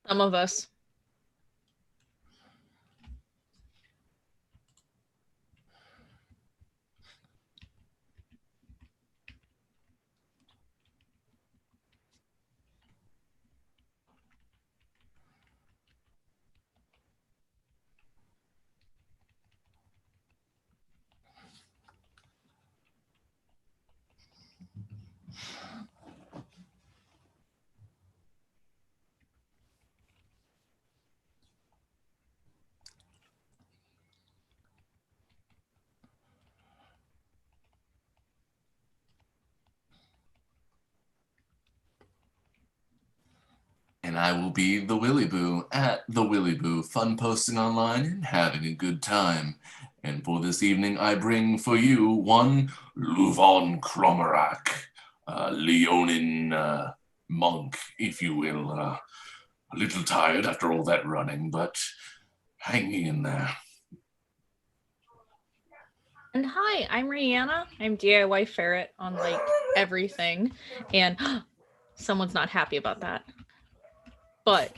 Some of us. And I will be the Willy Boo at the Willy Boo, fun posting online and having a good time. And for this evening, I bring for you one LuVon Chromarak, Leonin monk, if you will. A little tired after all that running, but hanging in there. And hi, I'm Riana. I'm DIY Ferret on like everything. And someone's not happy about that. But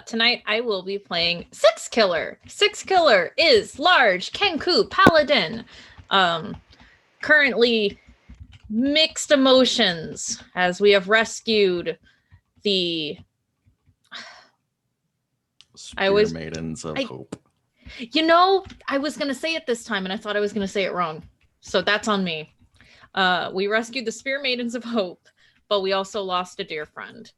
tonight I will be playing Six Killer. Six Killer is large Kenku Paladin. Currently mixed emotions as we have rescued the Spear Maidens of Hope. You know, I was going to say it this time and I thought I was going to say it wrong. So that's on me. We rescued the Spear Maidens of Hope, but we also lost a dear friend.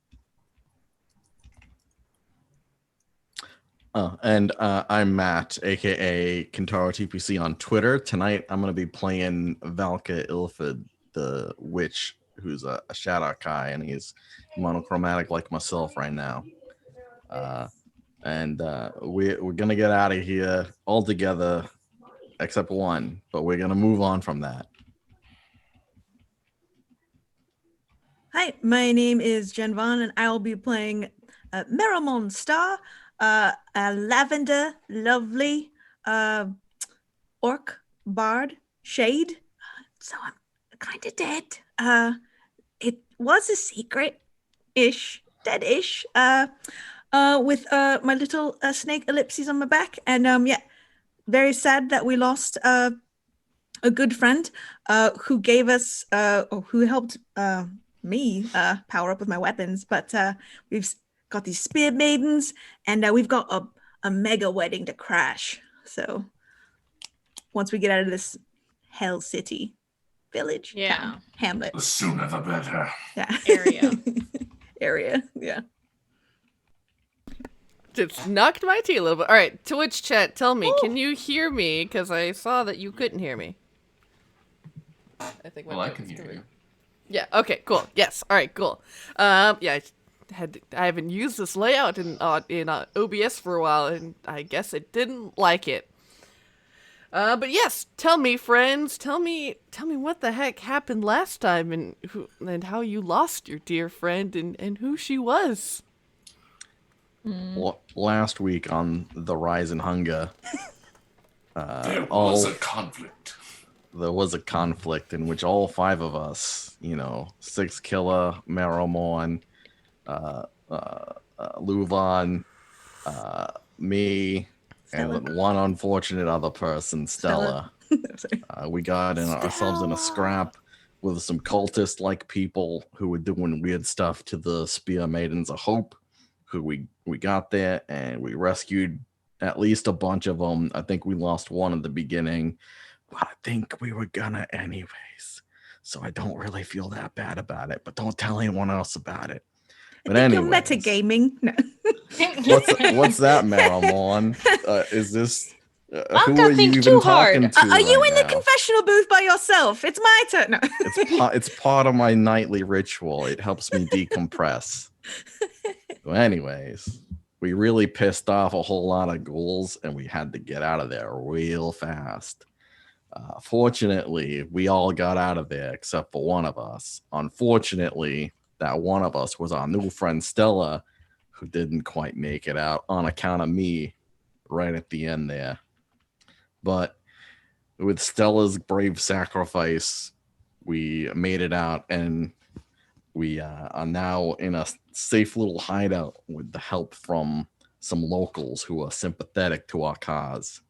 And I'm Matt, aka Kentaro TPC on Twitter. Tonight I'm going to be playing Valka Ilford, the witch who's a shadow Kai, and he's monochromatic like myself right now. We're going to get out of here all together, except one, but we're going to move on from that. Hi, my name is Jen Vaughn, and I'll be playing Marrowmorn Star, a lavender, lovely orc bard shade. So I'm kind of dead. It was a secret-ish, dead-ish, with my little snake ellipses on my back. And very sad that we lost a good friend who gave us, or who helped me power up with my weapons. But we've got these Spear Maidens, and we've got a mega wedding to crash. So once we get out of this hell city, village, town, hamlet. The sooner the better. Yeah. Area, yeah. Just knocked my tea a little bit. All right, Twitch chat, tell me, can you hear me? Because I saw that you couldn't hear me. I think. Well, I can hear you. Yeah. Okay. Cool. Yes. All right. Cool. Yeah. I haven't used this layout in OBS for a while, and I guess it didn't like it. But yes, tell me, friends. Tell me what the heck happened last time, and how you lost your dear friend, and who she was. Last week on The Rise in Hunger, there was a conflict. There was a conflict in which all five of us, Six Killer, Marrowmorn, LuVon, me, Stella. And one unfortunate other person, Stella. We got ourselves in a scrap with some cultist-like people who were doing weird stuff to the Spear Maidens of Hope, who we got there, and we rescued at least a bunch of them. I think we lost one at the beginning, but I think we were gonna anyways. So I don't really feel that bad about it, but don't tell anyone else about it. But anyway, you're metagaming. No. What's that, Marrowmorn? Is this who are you even talking to? Are you in the confessional booth by yourself? It's my turn. No. It's part of my nightly ritual. It helps me decompress. So anyways, we really pissed off a whole lot of ghouls, and we had to get out of there real fast. Fortunately, we all got out of there except for one of us. Unfortunately, that one of us was our new friend Stella, who didn't quite make it out on account of me right at the end there. But with Stella's brave sacrifice, we made it out, and We are now in a safe little hideout with the help from some locals who are sympathetic to our cause.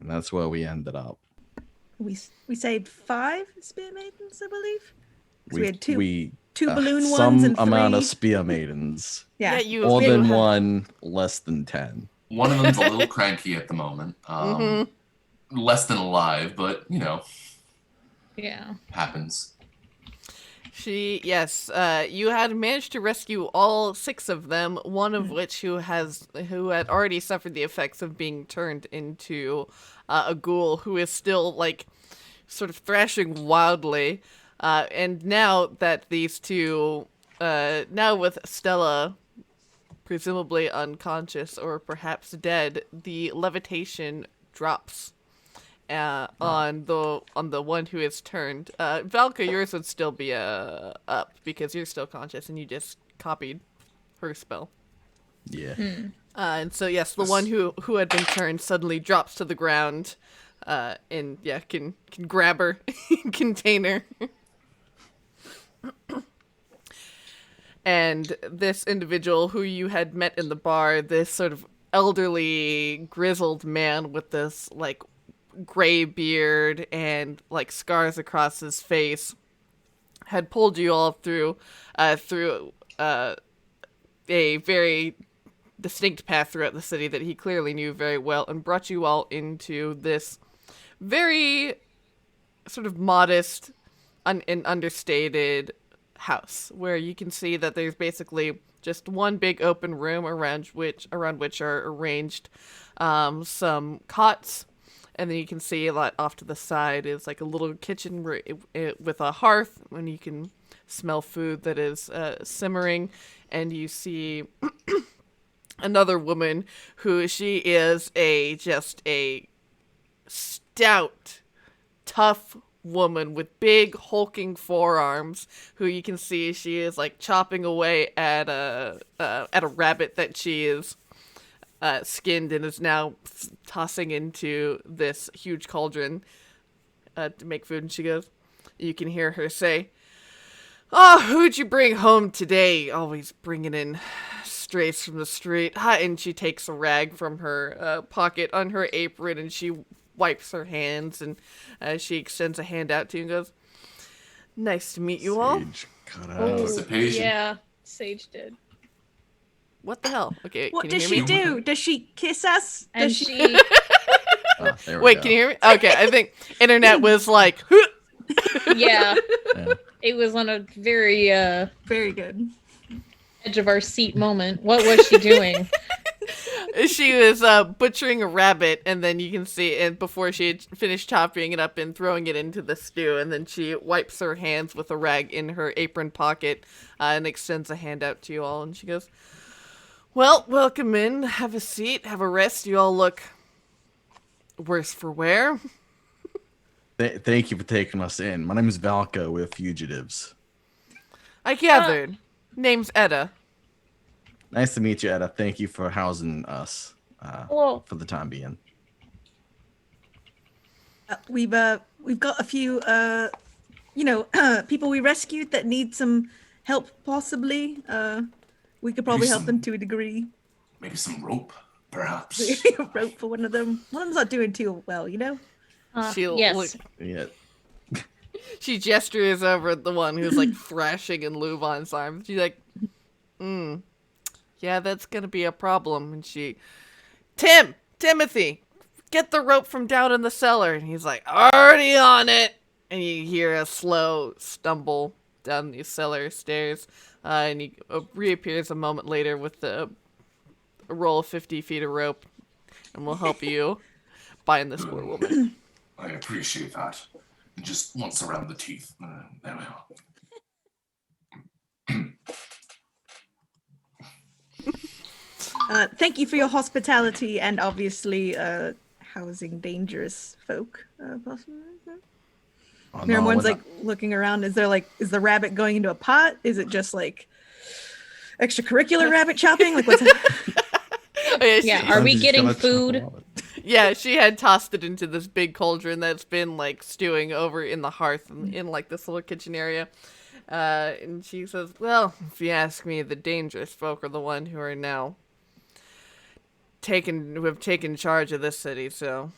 And that's where we ended up. We saved 5 Spear Maidens, I believe. 'Cause we had 2 two balloon ones some and 3. amount of Spear Maidens. Yeah. you More you than had- one, less than 10. One of them's a little cranky at the moment. Less than alive, but, Yeah. happens. You had managed to rescue all 6 of them, one of which who had already suffered the effects of being turned into a ghoul, who is still like sort of thrashing wildly. And now that these 2, now with Stella presumably unconscious or perhaps dead, the levitation drops. On the one who is turned. Valka, yours would still be up because you're still conscious and you just copied her spell. Yeah. And so yes, the one who had been turned suddenly drops to the ground, and can grab her, contain her. And this individual who you had met in the bar, this sort of elderly, grizzled man with this like gray beard and like scars across his face, had pulled you all through a very distinct path throughout the city that he clearly knew very well, and brought you all into this very sort of modest and understated house, where you can see that there's basically just one big open room around which are arranged some cots. And then you can see a lot off to the side is like a little kitchen with a hearth, and you can smell food that is simmering. And you see another woman who she is just a stout, tough woman with big hulking forearms, who you can see she is like chopping away at a rabbit that she is skinned and is now tossing into this huge cauldron to make food. And she goes, you can hear her say, "Oh, who'd you bring home today? Always bringing in strays from the street." And she takes a rag from her pocket on her apron, and she wipes her hands, and she extends a hand out to you and goes, "Nice to meet you all." Sage, cut out. Anticipation. Yeah, Sage did. What the hell? Okay, What can does you hear she me? do? Does she kiss us? And Does she Oh, there we Wait, go. can you hear me? Okay, I think internet was like, yeah, Yeah. it was on a very Very good. edge of our seat moment. What was she doing? she was butchering a rabbit, and then you can see, and before she had finished chopping it up and throwing it into the stew, and then she wipes her hands with a rag in her apron pocket and extends a hand out to you all, and she goes, "Well, welcome in. Have a seat. Have a rest. You all look worse for wear." Thank you for taking us in. My name is Valka. We're fugitives. I gathered. Name's Edda. Nice to meet you, Edda. Thank you for housing us Well, for the time being. We've got a few people we rescued that need some help possibly. We could probably help them to a degree. Maybe some rope, perhaps. Rope for one of them. One of them's not doing too well, you know? She'll yes. look. Yeah. She gestures over at the one who's like thrashing in LuVon's arms. She's like, yeah, that's gonna be a problem. And Timothy, get the rope from down in the cellar. And he's like, already on it. And you hear a slow stumble down these cellar stairs. And he reappears a moment later with a roll of 50 feet of rope. And will help you bind this poor woman. I appreciate that. Just once around the teeth. There we are. Thank you for your hospitality and obviously housing dangerous folk. Possibly. Oh, Everyone's we're like looking around. Is the rabbit going into a pot? Is it just like extracurricular rabbit chopping? Like what's Yeah, are we Somebody's getting gonna chop food? a lot. Yeah, she had tossed it into this big cauldron that's been like stewing over in the hearth in like this little kitchen area. And she says, well, if you ask me, the dangerous folk are the one who are now who have taken charge of this city, so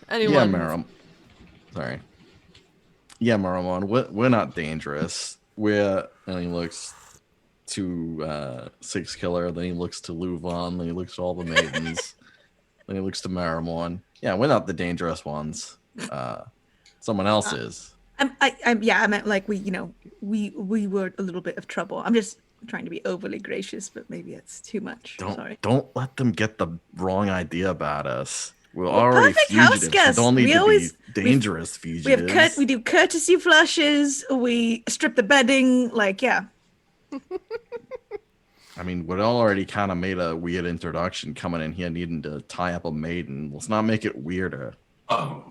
anyone. Yeah, Sorry. Yeah, Marrowmorn, we're not dangerous. And he looks to Six Killer, then he looks to LuVon, then he looks to all the maidens, then he looks to Marrowmorn. Yeah, we're not the dangerous ones. Someone else is. I meant like we were a little bit of trouble. I'm just trying to be overly gracious, but maybe it's too much. Sorry. Don't let them get the wrong idea about us. We're already perfect fugitives. house guests. We don't need We to always- be dangerous fugitives. We do courtesy flushes. We strip the bedding. Like, yeah. I mean, we'd already kind of made a weird introduction coming in here needing to tie up a maiden. Let's not make it weirder. Oh.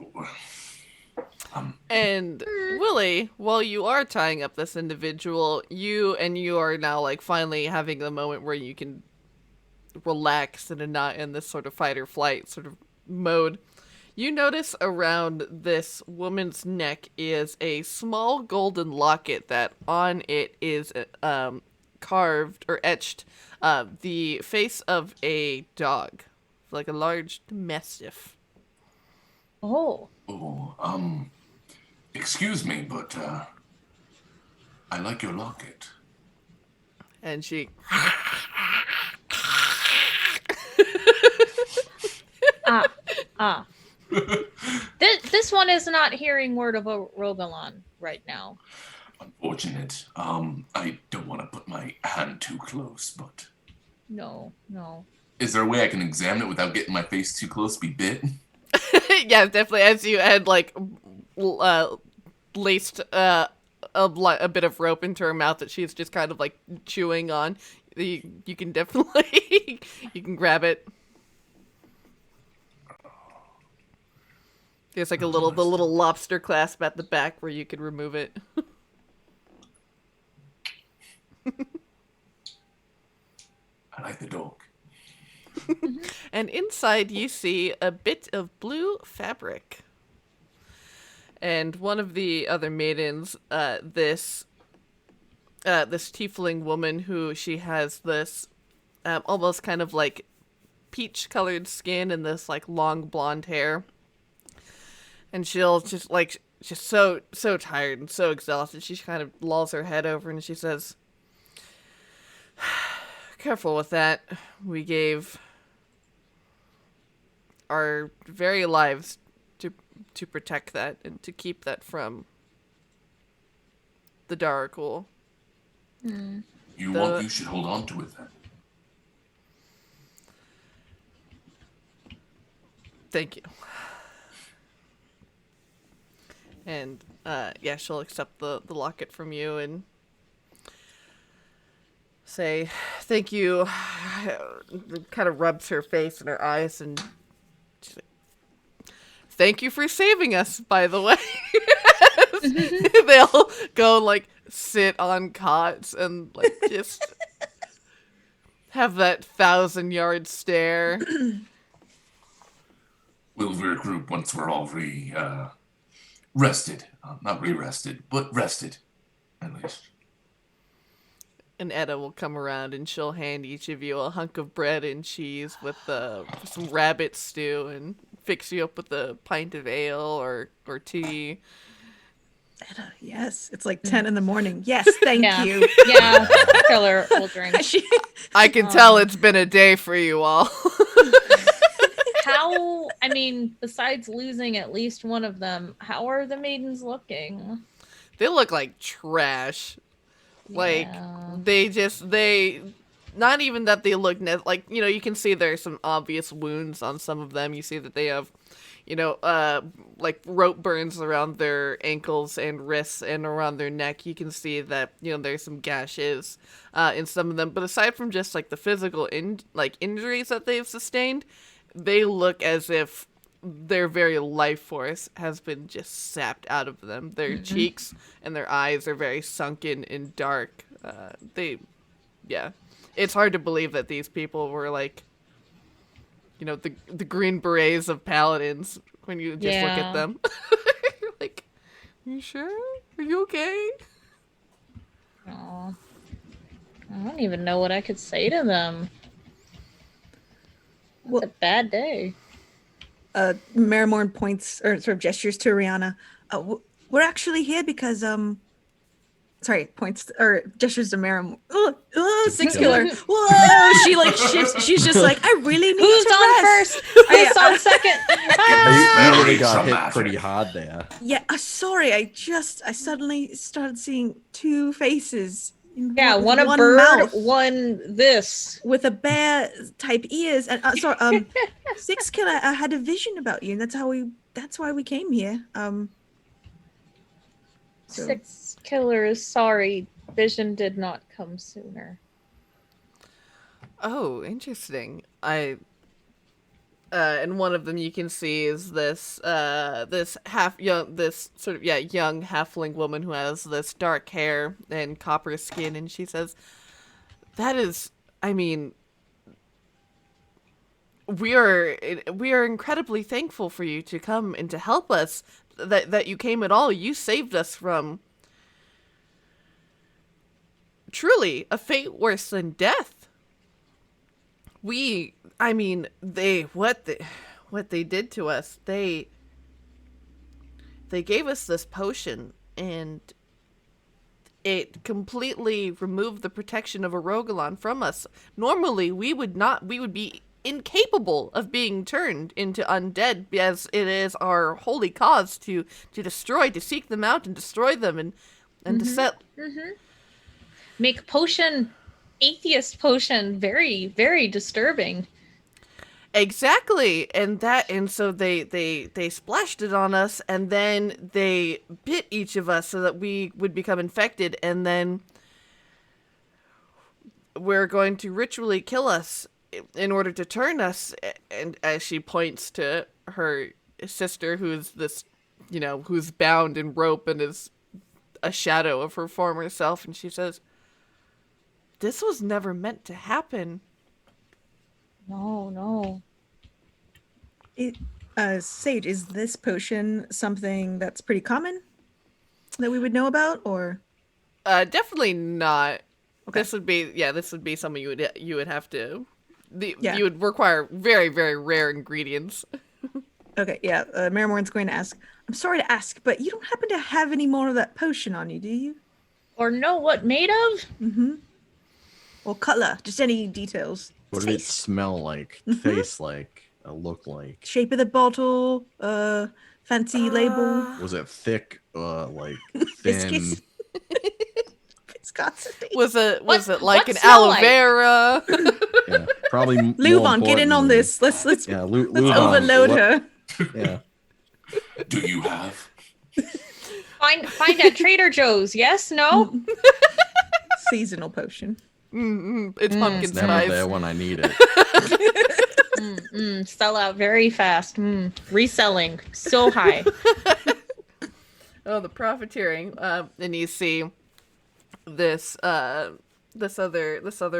And Willy, while you are tying up this individual, you are now like finally having the moment where you can relax and not in this sort of fight or flight sort of mode. You notice around this woman's neck is a small golden locket that on it is carved or etched the face of a dog, like a large mastiff. Oh. Oh, excuse me, but I like your locket. And she This one is not hearing word of a Rogalon right now. Unfortunate. I don't want to put my hand too close, but... No. Is there a way I can examine it without getting my face too close, be bit? yeah, definitely. As you had like laced a bit of rope into her mouth that she's just kind of like chewing on, you can definitely you can grab it. There's like the little lobster clasp at the back where you could remove it. I like the dog. And inside you see a bit of blue fabric. And one of the other maidens, this tiefling woman who she has this almost kind of like peach colored skin and this like long blonde hair. And she'll just like just so tired and so exhausted. She kind of lolls her head over and she says, "Careful with that. We gave our very lives to protect that and to keep that from the Darkul." You should hold on to it then. Thank you. And yeah, she'll accept the locket from you and say thank you. Kind of rubs her face and her eyes and she's like, "Thank you for saving us, by the way." They all go and like sit on cots and like just have that 1,000-yard stare. We'll regroup once we're all rested. Not re-rested, but rested, at least. And Etta will come around and she'll hand each of you a hunk of bread and cheese with some rabbit stew and fix you up with a pint of ale or tea. Etta, yes. It's like 10 in the morning. Yes, thank you. Yeah, Killer will drink. I can tell it's been a day for you all. I mean, besides losing at least one of them, how are the maidens looking? They look like trash. Like, Yeah. not even that they look, like, you know, you can see there's some obvious wounds on some of them. You see that they have, you know, like rope burns around their ankles and wrists and around their neck. You can see that, you know, there's some gashes in some of them. But aside from just, like, the physical, injuries that they've sustained, they look as if their very life force has been just sapped out of them. Their cheeks and their eyes are very sunken and dark. It's hard to believe that these people were like, you know, the Green Berets of paladins when you just look at them. You're like, you sure? Are you okay? don't even know what I could say to them. It's a bad day. Marrowmorn points or sort of gestures to Riana. We're actually here because points or gestures to Marrowmorn. Oh, Six Killer. Whoa, she like shifts. She's just like, I really need Who's to on rest. first? Who's on second? You really got hit traumatic. pretty hard there. Yeah, sorry. I suddenly started seeing two faces. Yeah, with one a bird, mouth one this. with a bear type ears. And Six Killer had a vision about you, and that's why we came here. So. Six Killers, sorry. Vision did not come sooner. Oh, interesting. And one of them you can see is this young halfling woman who has this dark hair and copper skin, and she says, "That is, I mean, we are incredibly thankful for you to come and to help us. That you came at all. You saved us from truly a fate worse than death. What they did to us, they gave us this potion, and it completely removed the protection of a Rogalon from us. Normally, we would be incapable of being turned into undead, as it is our holy cause to seek them out and destroy them and to set... Mm-hmm. Make potion, atheist potion, very, very disturbing. Exactly, and so they splashed it on us, and then they bit each of us so that we would become infected, and then we're going to ritually kill us in order to turn us. And as she points to her sister, who's this, who's bound in rope and is a shadow of her former self, and she says, "This was never meant to happen." No. Sage, is this potion something that's pretty common that we would know about, or? Definitely not. Okay. This would be something you would have to. Yeah. You would require very, very rare ingredients. Okay, yeah. Marrowmorn's going to ask. I'm sorry to ask, but you don't happen to have any more of that potion on you, do you? Or know what made of? Mm-hmm. Or color, just any details. What did it smell like? Taste like? Look like? Shape of the bottle, fancy label. Was it thick? Like thin? Viscous. Viscosity. Was it like what an smell aloe like? vera? Yeah, probably. LuVon, get in on this. Let's Yeah, let's LuVon, overload her. Yeah. Do you have? Find at Trader Joe's. Yes? No? Seasonal potion. It's pumpkin It's never spice. there when I need it. Sell out very fast. Reselling so high. Oh, the profiteering. And you see this other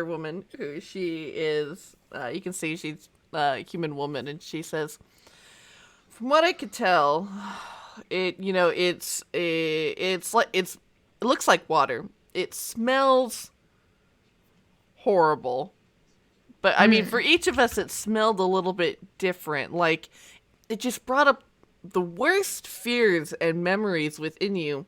woman who she is. You can see she's a human woman, and she says, "From what I could tell, it looks like water. It smells horrible. But I mean, for each of us, it smelled a little bit different. Like, it just brought up the worst fears and memories within you.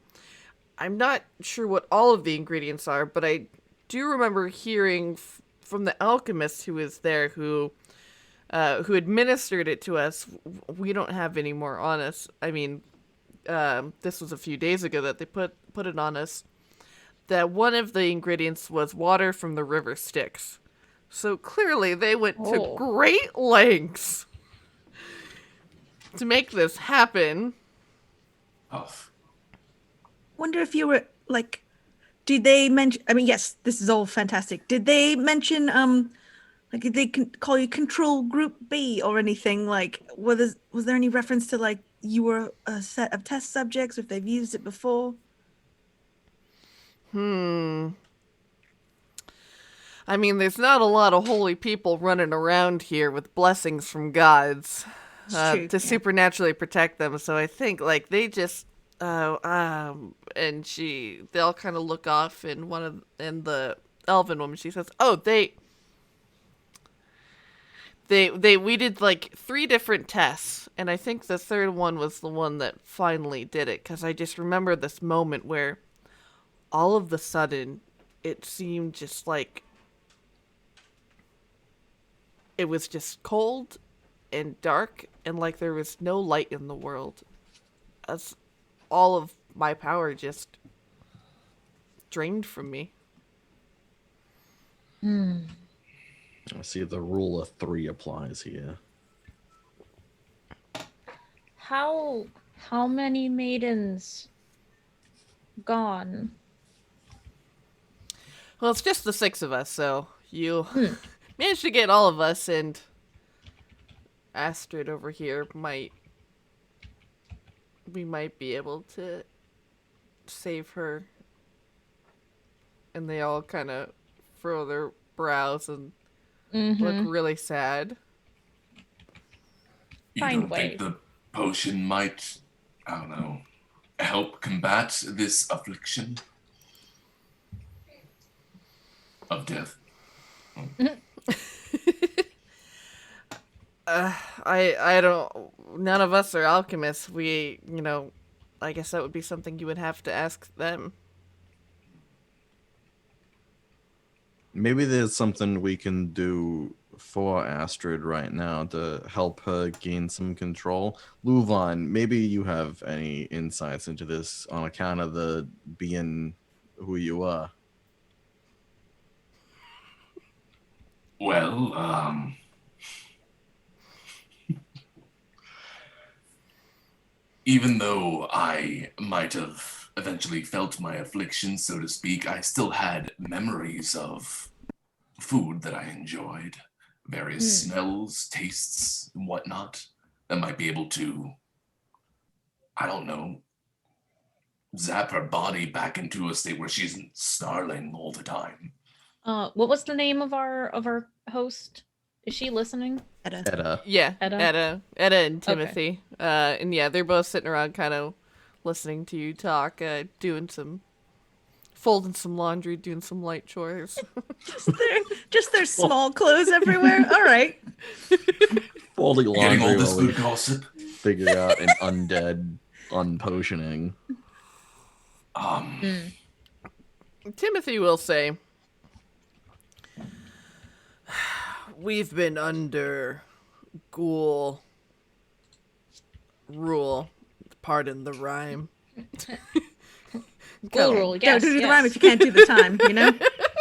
I'm not sure what all of the ingredients are, but I do remember hearing from the alchemist who was there, who administered it to us. We don't have any more on us. I mean, this was a few days ago that they put it on us. That one of the ingredients was water from the river Styx. So clearly they went to great lengths to make this happen. Oh. Wonder if you were like, did they mention? I mean, yes, this is all fantastic. Did they mention like did they call you Control Group B or anything? Like, was there any reference to like you were a set of test subjects, if they've used it before? I mean, there's not a lot of holy people running around here with blessings from gods to supernaturally protect them. So I think like they just and they'll kind of look off, and the elven woman. She says, "Oh, we did like 3 different tests, and I think the third one was the one that finally did it, because I just remember this moment where all of the sudden it seemed just like it was just cold and dark and like there was no light in the world, as all of my power just drained from me." I see the rule of 3 applies here. How many maidens gone? Well, it's just the 6 of us, so you managed to get all of us, and Astrid over here we might be able to save her. And they all kind of furrow their brows and look really sad. You Find don't way. think the potion might, I don't know, help combat this affliction of death? I don't. None of us are alchemists. I guess that would be something you would have to ask them. Maybe there's something we can do for Astrid right now to help her gain some control. LuVon, maybe you have any insights into this on account of the being who you are. Well, even though I might have eventually felt my affliction, so to speak, I still had memories of food that I enjoyed, various smells, tastes, and whatnot that might be able to, I don't know, zap her body back into a state where she isn't snarling all the time. What was the name of our host? Is she listening? Edda. Yeah, Edda? Edda and Timothy. And yeah, they're both sitting around kind of listening to you talk, folding some laundry, doing some light chores. just their small clothes everywhere. All right. Folding laundry Getting all this while we food gossip. figure out an undead unpotioning. Timothy will say, "We've been under ghoul rule. Pardon the rhyme." Ghoul rule, yes. Don't do the rhyme if you can't do the time, you know?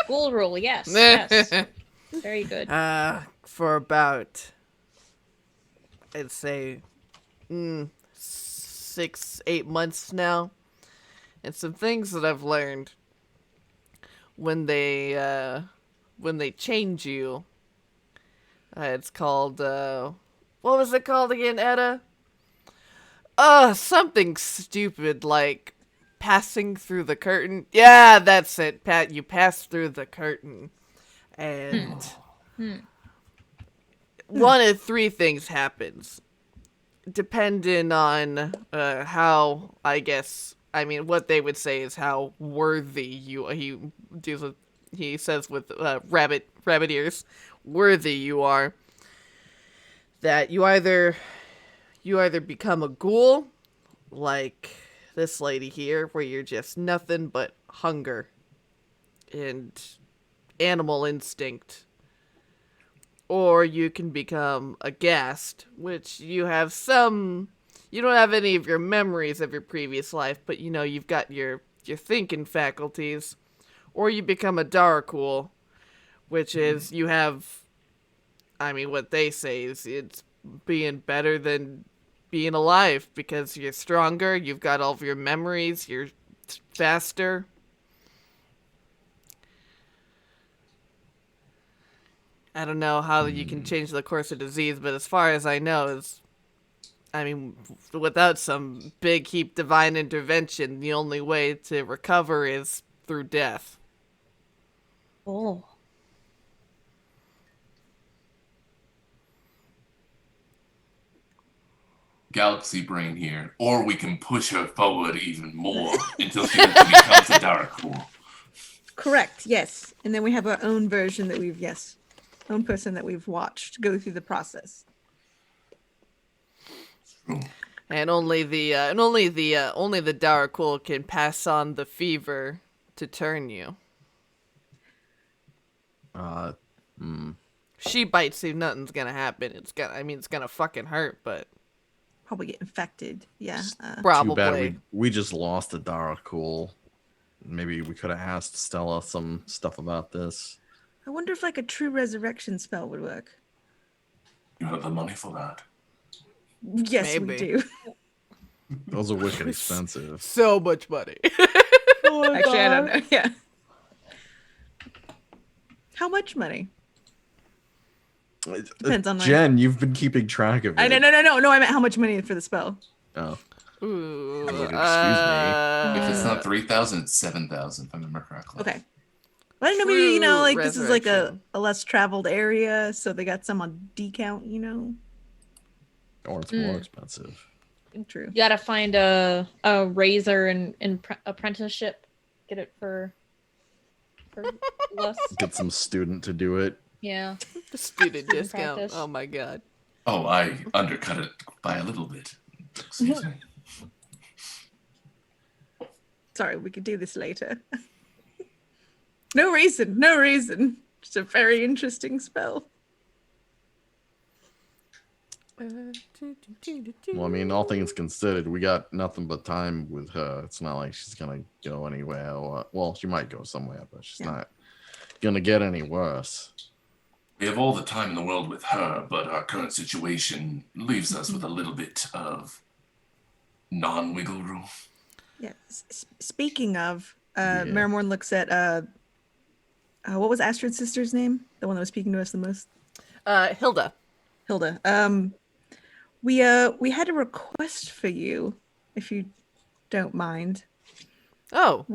Ghoul rule, yes. Yes. Very good. For about, I'd say, 6-8 months now. And some things that I've learned when they change you. It's called, what was it called again, Edda? Something stupid like passing through the curtain. Yeah, that's it. You pass through the curtain. And one of 3 things happens. Depending on how, what they would say is how worthy he says with rabbit ears, worthy you are. That you either become a ghoul, like this lady here, where you're just nothing but hunger and animal instinct, or you can become a ghast, which you don't have any of your memories of your previous life, but you've got your thinking faculties, or you become a Darkul, which is you have, what they say is it's being better than being alive because you're stronger, you've got all of your memories, you're faster. I don't know how you can change the course of disease, but as far as I know, without some big heap divine intervention, the only way to recover is through death. Oh. Galaxy brain here, or we can push her forward even more until she becomes a Darkul. Correct, yes. And then we have our own version that own person that we've watched go through the process. And only the Darakul can pass on the fever to turn you. She bites you, nothing's gonna happen. It's gonna fucking hurt, but Probably get infected. Yeah. probably. Too bad we just lost a Darakul. Maybe we could have asked Stella some stuff about this. I wonder if like a true resurrection spell would work. You have the money for that. Yes, we Maybe. do. Those are wicked expensive. So much money. Actually, I don't know. Yeah. How much money? Depends on Jen, you've been keeping track of it. No. I meant how much money for the spell. Oh. Ooh, Excuse me. If it's not 3,000, it's 7,000, if I remember correctly. Okay. Well, I don't know, maybe, True like this is like a resurrection. less traveled area, so they got some on decount, Or it's more expensive. True. You gotta find a razor and apprenticeship. Get it for less. Get some student to do it. Yeah. Student discount. Practice. Oh my god. Oh, I undercut it by a little bit. Excuse me. Sorry, we could do this later. No reason. Just a very interesting spell. Well, I mean, all things considered, we got nothing but time with her. It's not like she's gonna go anywhere. Well, she might go somewhere, but she's not gonna get any worse. We have all the time in the world with her, but our current situation leaves us with a little bit of non-wiggle room. Yeah. Speaking of, Marrowmorn looks at what was Astrid's sister's name? The one that was speaking to us the most? Hilda. Hilda. We had a request for you, if you don't mind. Oh.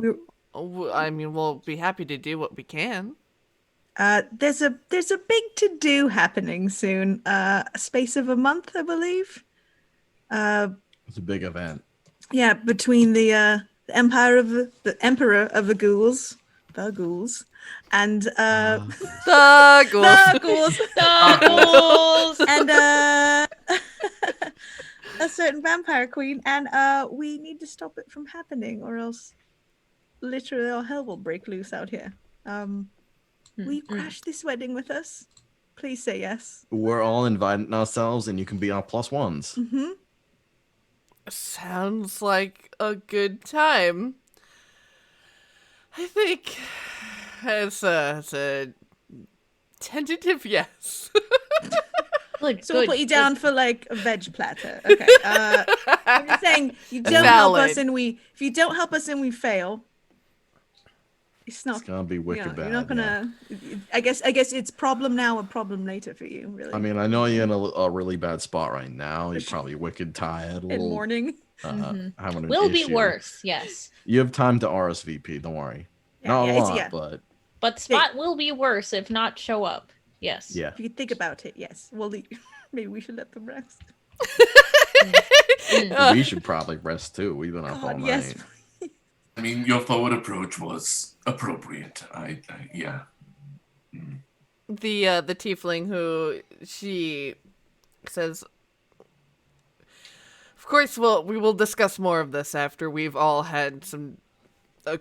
I mean, we'll be happy to do what we can. There's a big to-do happening soon. A space of a month, I believe. It's a big event. Yeah, between the Emperor of the Ghouls, and The Ghouls. Ghouls, and a certain vampire queen, and we need to stop it from happening, or else literally all hell will break loose out here. Will you crash this wedding with us? Please say yes. We're all inviting ourselves, and you can be our plus ones. Mm-hmm. Sounds like a good time. I think it's a tentative yes. Look, So we'll put you down for like a veg platter. Okay. I'm just saying, you don't help us, and if you don't help us and we fail, it's not. It's gonna be wicked bad. You're not gonna. Yeah. I guess it's problem now or problem later for you. Really. I mean, I know you're in a really bad spot right now. You're probably wicked tired. in morning. Having an Will be issue. worse, yes. You have time to RSVP. Don't worry. Not a lot, but But spot will be worse if not show up. Yes. yeah. If you think about it, yes. Well, maybe we should let them rest. We should probably rest too. We've been up all night. Yes. I mean, your forward approach was appropriate. Yeah. The tiefling who she says, of course, we will discuss more of this after we've all had a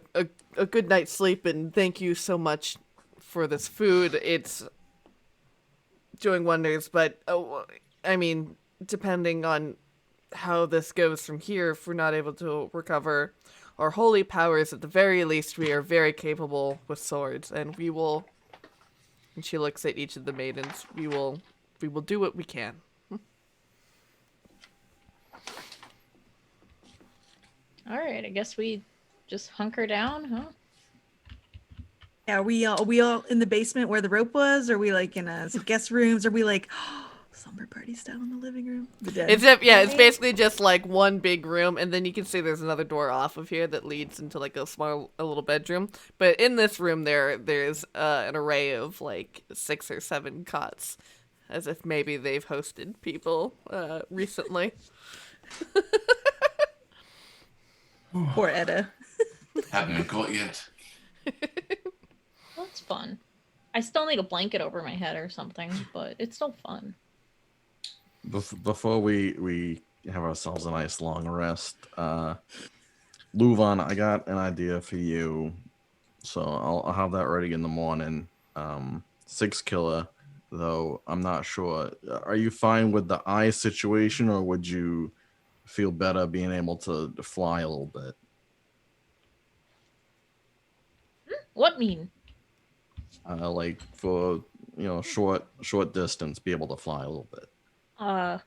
good night's sleep, and thank you so much for this food. It's doing wonders, but I mean, depending on how this goes from here, if we're not able to recover our holy powers, at the very least, we are very capable with swords, and we will. And she looks at each of the maidens. We will do what we can. All right, I guess we just hunker down, huh? Yeah, are we all in the basement where the rope was? Are we like in some guest rooms? Are we like slumber party style in the living room? It's basically just like one big room, and then you can see there's another door off of here that leads into like a little bedroom. But in this room, there's an array of like 6 or 7 cots, as if maybe they've hosted people recently. Poor Edda. Haven't got yet. It's fun. I still need a blanket over my head or something, but it's still fun. Before we have ourselves a nice long rest, LuVon, I got an idea for you. So I'll have that ready in the morning. 6 killer, though I'm not sure. Are you fine with the eye situation, or would you feel better being able to fly a little bit? What mean? Like for short distance, be able to fly a little bit. Are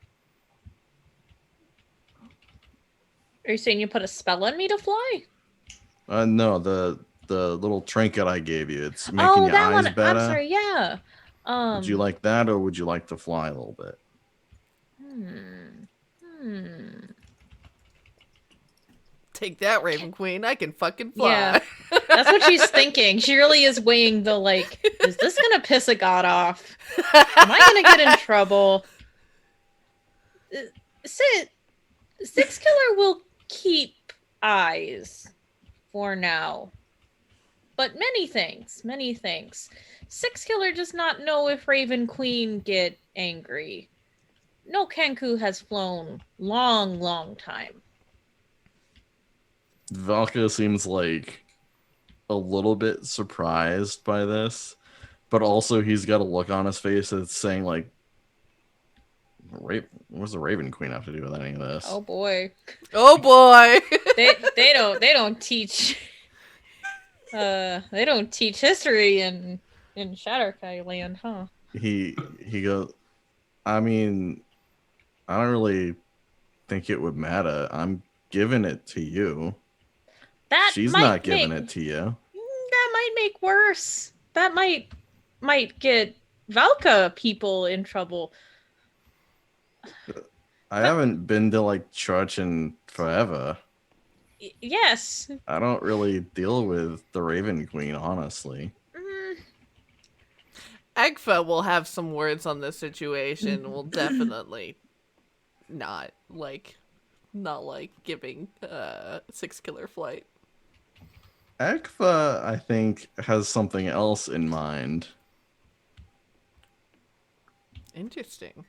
you saying you put a spell on me to fly? No, the little trinket I gave you. It's making your that eyes one. better. I'm sorry. Yeah. Would you like that, or would you like to fly a little bit? Take that, Raven Queen. I can fucking fly. Yeah. That's what she's thinking. She really is weighing the, like, is this gonna piss a god off? Am I gonna get in trouble? Six Killer will keep eyes for now. But many things. Six Killer does not know if Raven Queen get angry. No Kenku has flown long time. Valka seems like a little bit surprised by this, but also he's got a look on his face that's saying like, what does the Raven Queen have to do with any of this? Oh boy. Oh boy. they don't teach they don't teach history in Shatterkai land, huh? He goes, I mean, I don't really think it would matter. I'm giving it to you. She's not giving it to you. That might make worse. That might get Valka people in trouble. I haven't been to like church in forever. Yes. I don't really deal with the Raven Queen, honestly. Agfa will have some words on this situation. Will definitely not like giving 6 Killer flight. Agfa, I think, has something else in mind. Interesting.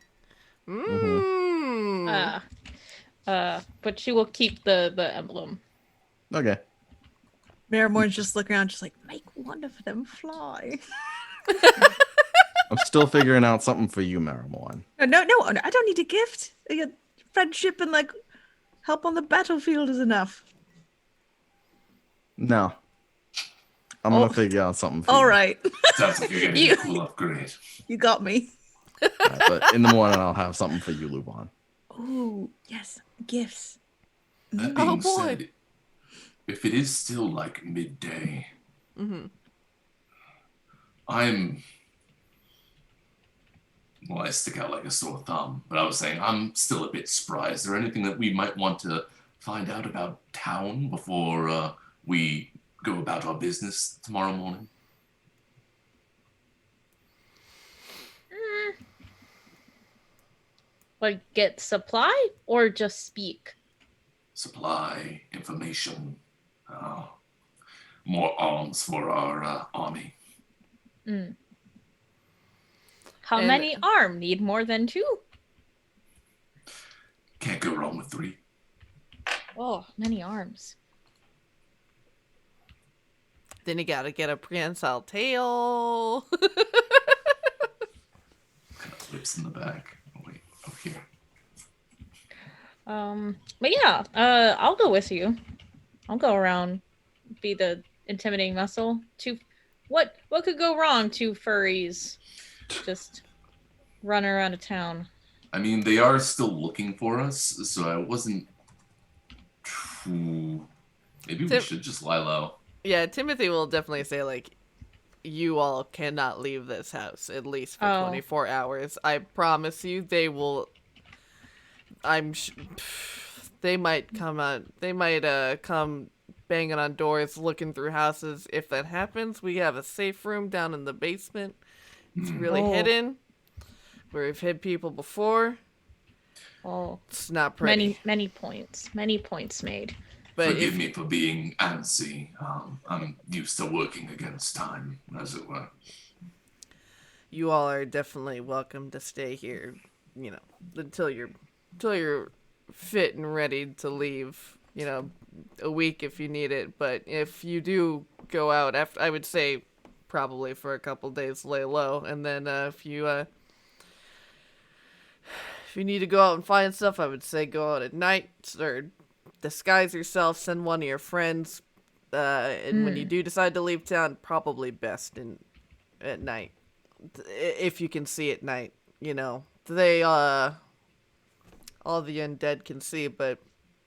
But she will keep the emblem. Okay. Marrowmorn's just looking around, just like, make one of them fly. I'm still figuring out something for you, Marrowmorn. No, I don't need a gift. Friendship and like help on the battlefield is enough. No. I'm gonna figure out something for you. All right. Sounds like you're getting a cool upgrade. You got me. Right, but in the morning, I'll have something for you, LuVon. Oh, yes. Gifts. That being said, if it is still like midday, I stick out like a sore thumb, but I was saying I'm still a bit surprised. Is there anything that we might want to find out about town before we go about our business tomorrow morning? Like get supply or just speak? Supply, information, more arms for our army. How many arm? Need more than 2? Can't go wrong with 3. Oh, many arms. Then you gotta get a prehensile tail. Lips in the back. Oh, wait, over here. But yeah, I'll go with you. I'll go around, be the intimidating muscle. What could go wrong? 2 furries just run around a town. I mean, they are still looking for us, so I wasn't. Maybe we should just lie low. Yeah, Timothy will definitely say, like, you all cannot leave this house, at least for 24 hours. I promise you, they will... they might come on... They might come banging on doors, looking through houses. If that happens, we have a safe room down in the basement. It's really hidden. Where we've hid people before. Oh. It's not pretty. Many points. Many points made. But Forgive me for being antsy. I'm used to working against time, as it were. you all are definitely welcome to stay here, until you're fit and ready to leave, a week if you need it. But if you do go out, after, I would say probably for a couple days, lay low. And then if you need to go out and find stuff, I would say go out at night or disguise yourself, send one of your friends. And when you do decide to leave town, probably best at night. If you can see at night, they all the undead can see, but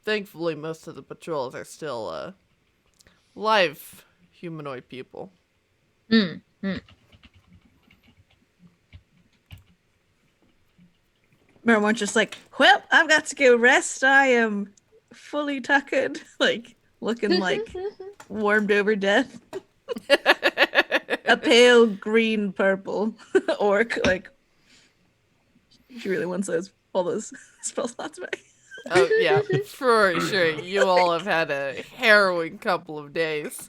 thankfully most of the patrols are still live humanoid people. Marrowmorn's just like, well, I've got to go rest. I am fully tuckered, like looking like warmed over death. A pale green purple orc, like she really wants all those spell slots back. Oh yeah, for sure. You all have had a harrowing couple of days.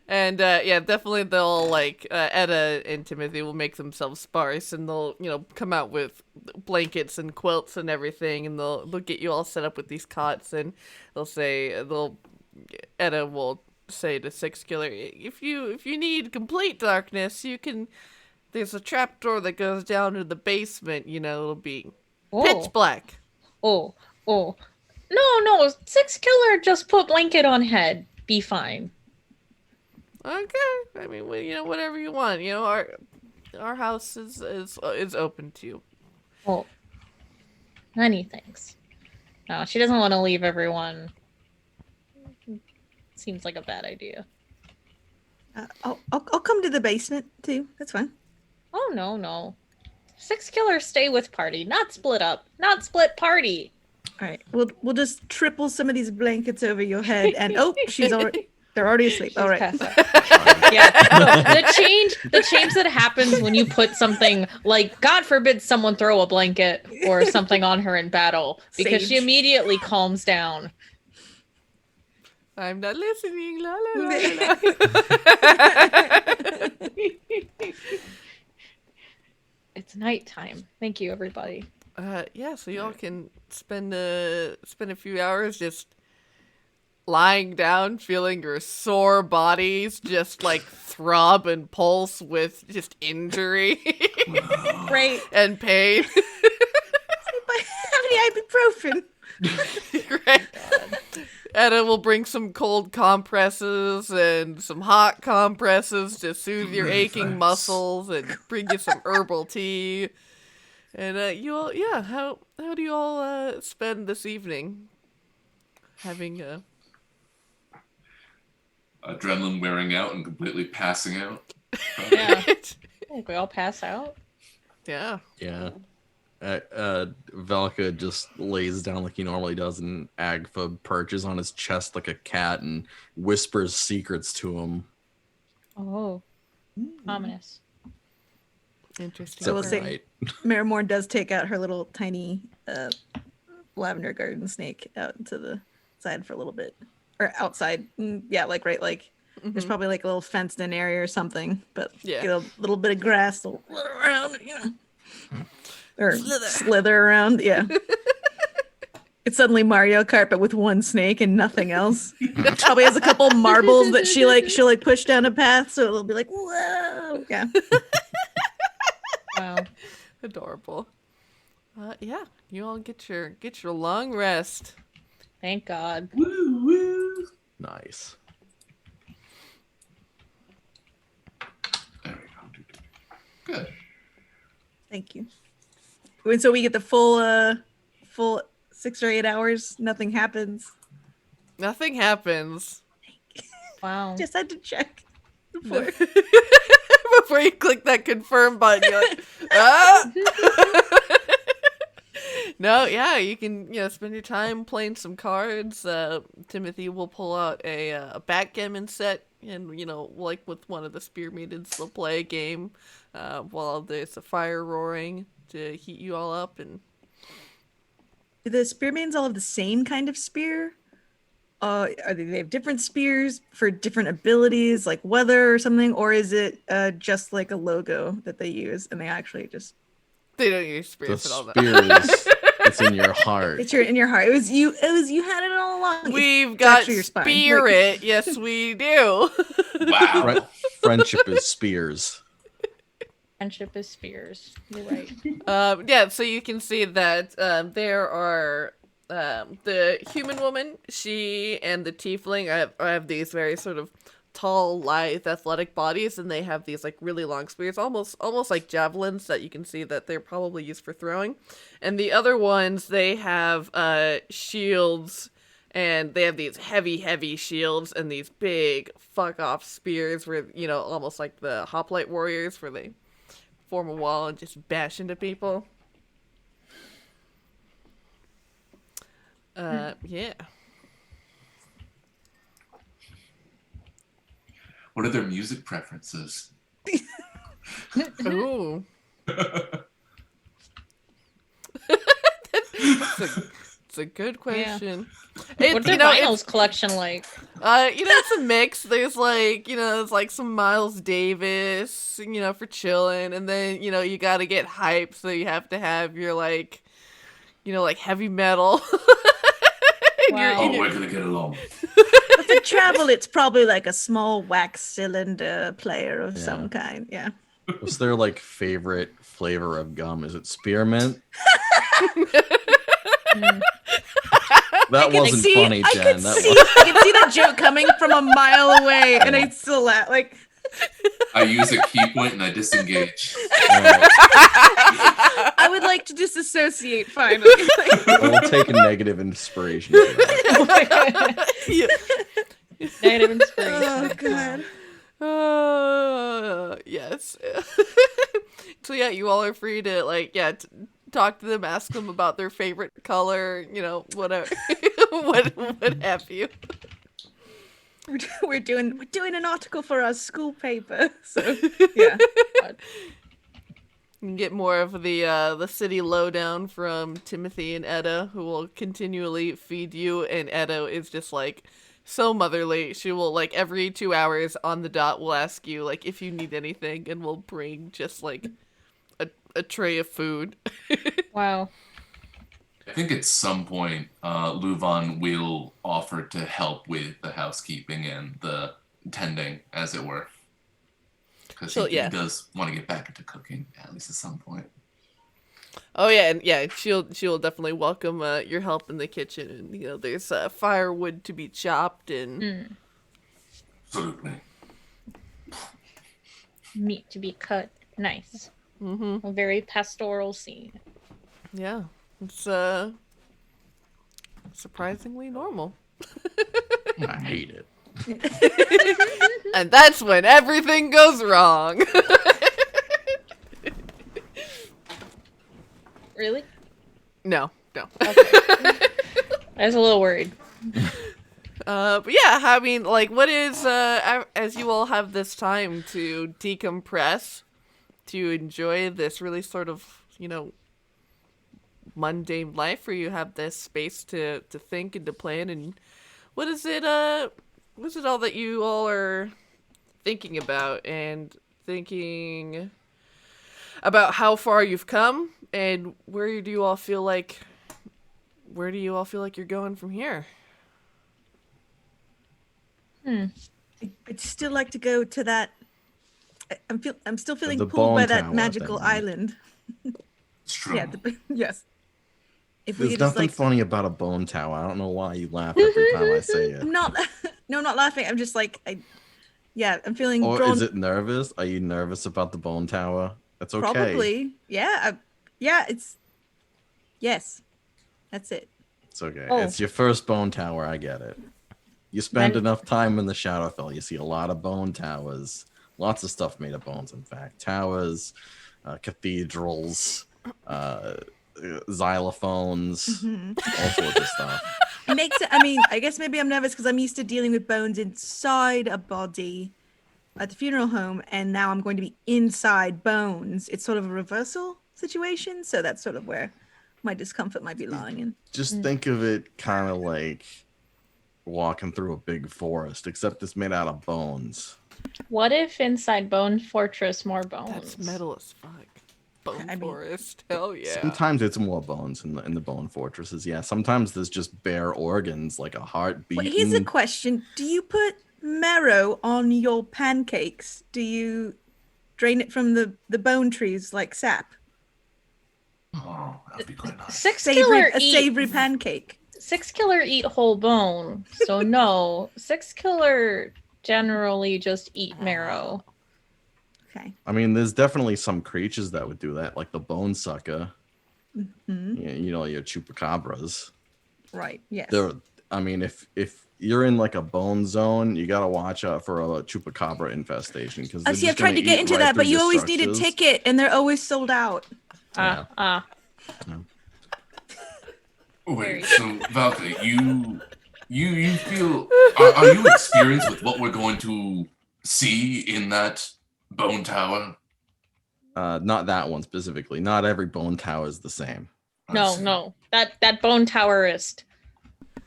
And yeah, definitely they'll Etta and Timothy will make themselves sparse, and they'll come out with blankets and quilts and everything, and they'll get you all set up with these cots, and Etta will say to Six Killer, if you need complete darkness, there's a trapdoor that goes down to the basement. It'll be pitch black. No, Six Killer just put blanket on head. Be fine. Okay, I mean, whatever you want. Our house is open to you. Oh, many thanks. No, she doesn't want to leave everyone. Seems like a bad idea. I'll come to the basement too. That's fine. Oh no. Six Killers stay with party, not split up, not split party. All right, we'll just triple some of these blankets over your head, and they're already asleep. All right. Yeah. No, the change that happens when you put something like, God forbid, someone throw a blanket or something on her in battle, because she immediately calms down. I'm not listening. La la la la. It's nighttime. Thank you, everybody. Yeah, so y'all can spend a few hours just lying down, feeling your sore bodies just throb and pulse with just injury. Right. And pain. Have any ibuprofen? Right. Etta will bring some cold compresses and some hot compresses to soothe your aching muscles, and bring you some herbal tea. And how do you all spend this evening? Having adrenaline wearing out and completely passing out. Yeah. We all pass out. Yeah. Yeah. Valka just lays down like he normally does, and Agfa perches on his chest like a cat and whispers secrets to him. Oh. Ominous. Interesting. So we'll say Right. Marrowmorn does take out her little tiny lavender garden snake out to the side for a little bit. Or outside. Yeah, there's probably a little fenced in area or something, but Yeah. get a little bit of grass to slither around, or slither around, yeah. It's suddenly Mario Kart, but with one snake and nothing else. Probably has a couple marbles that she'll push down a path, so it'll be like, whoa, yeah. Wow. Adorable. Yeah, you all get your long rest. Thank God. Woo woo. Nice. There we go. Good. Thank you. And so we get the full 6 or 8 hours. Nothing happens. Nothing happens. Wow. Just had to check before. Before you click that confirm button, you're like, ah! No, yeah, you can spend your time playing some cards. Timothy will pull out a backgammon set, and like with one of the Spear Maidens, they'll play a game while there's a fire roaring to heat you all up. And Do the Spear Maidens all have the same kind of spear? they have different spears for different abilities, like weather or something, or is it just like a logo that they use and they actually just They don't use The spears at all. spears, it's in your heart. it's in your heart? It was you had it all along. We've It's got actually your spine. spirit. Yes, we do. Wow. Friendship is spears. Friendship is spears. You're right. Yeah, so you can see that there are the human woman, she and the tiefling have these very sort of tall, lithe, athletic bodies, and they have these like really long spears, almost like javelins that you can see that they're probably used for throwing. And the other ones, they have shields, and they have these heavy shields and these big fuck off spears where, you know, almost like the hoplite warriors where they form a wall and just bash into people. Yeah. What are their music preferences? Ooh. It's a good question. What's their vinyls collection like? It's a mix. There's there's like some Miles Davis, for chilling, and then, you gotta get hype, so you have to have your like heavy metal. Wow. We're gonna get along. But for travel, it's probably like a small wax cylinder player of some kind. Yeah. What's their like favorite flavor of gum? Is it spearmint? That wasn't funny, Jen. I can see that joke coming from a mile away, and I still laugh. Like, I use a key point and I disengage. I would like to disassociate finally. We'll take a negative inspiration. For that. Negative inspiration. Oh god. Yes. So yeah, you all are free to talk to them, ask them about their favorite color, whatever, what have you. We're doing an article for our school paper, so yeah. You can get more of the city lowdown from Timothy and Edda, who will continually feed you, and Edda is just like so motherly. She will every 2 hours on the dot will ask you if you need anything, and will bring just a tray of food. Wow. I think at some point, LuVon will offer to help with the housekeeping and the tending, as it were. Because he does want to get back into cooking, at least at some point. Oh yeah, and yeah, she'll definitely welcome your help in the kitchen, and there's firewood to be chopped and Absolutely. Meat to be cut. Nice. Mm-hmm. A very pastoral scene. Yeah, it's surprisingly normal. I hate it. And that's when everything goes wrong. Really? No. Okay. I was a little worried. But yeah, I mean, what is as you all have this time to decompress, to enjoy this really sort of mundane life where you have this space to think and to plan, and what is it all that you all are thinking about, and thinking about how far you've come, and where do you all feel like you're going from here? I'd still like to go to that. I'm still feeling The pulled by bone that tower magical thing. island. It's true. Yeah. Yes. If we There's could just nothing funny about a bone tower. I don't know why you laugh every time I say it. I'm not. No, I'm not laughing. I'm just I'm feeling Or drawn. is it nervous? Are you nervous about the bone tower? That's okay. Probably. Yeah. It's. Yes. That's it. It's okay. Oh. It's your first bone tower. I get it. You spend Then- enough time in the Shadowfell, you see a lot of bone towers. Lots of stuff made of bones, in fact. Towers, cathedrals, xylophones, all sorts of stuff. It makes it. I mean, I guess maybe I'm nervous because I'm used to dealing with bones inside a body at the funeral home, and now I'm going to be inside bones. It's sort of a reversal situation, so that's sort of where my discomfort might be lying in. Just think of it kind of like walking through a big forest, except it's made out of bones. What if inside Bone Fortress more bones? That's metal as fuck. Bone I mean- forest. Hell yeah. Sometimes it's more bones in the bone fortresses. Yeah, sometimes there's just bare organs like a heart beating. Wait, here's a question. Do you put marrow on your pancakes? Do you drain it from the bone trees like sap? Oh, that'd be quite nice. Six killer eat Savory pancake. Six killer eat whole bone. So no, six killer generally just eat marrow. Okay. I mean, there's definitely some creatures that would do that, like the bone sucker. Hmm. You know, your chupacabras. Right. Yes. I mean, if you're in like a bone zone, you gotta watch out for a chupacabra infestation because See, I've tried to get into that, but you always need a ticket, and they're always sold out. Yeah. Wait, so Valka, you feel are you experienced with what we're going to see in that bone tower? Not that one specifically. Not every bone tower is the same. No. That bone towerist.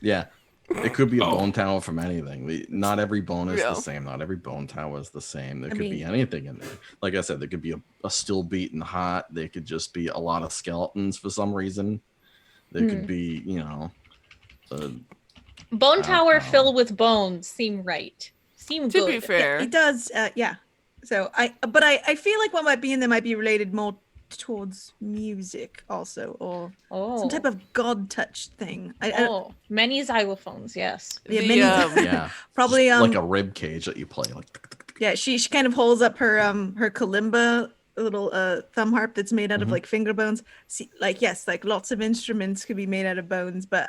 Yeah. It could be a Oh. bone tower from anything. Not every bone is Yeah. the same. Not every bone tower is the same. There I could be mean- anything in there. Like I said, there could be a still beating heart. There could just be a lot of skeletons for some reason. There could be, you know, Bone tower know. filled with bones seem right. Seem To good. be fair, It does. Yeah. So I feel like what might be in there might be related more towards music also, or Oh. some type of god touch thing. I Many xylophones, yes. Yeah, the, many- yeah. Probably just like a rib cage that you play. Like, yeah, she kind of holds up her kalimba, a little thumb harp that's made out of Mhm. like finger bones. See, like yes, like lots of instruments could be made out of bones, but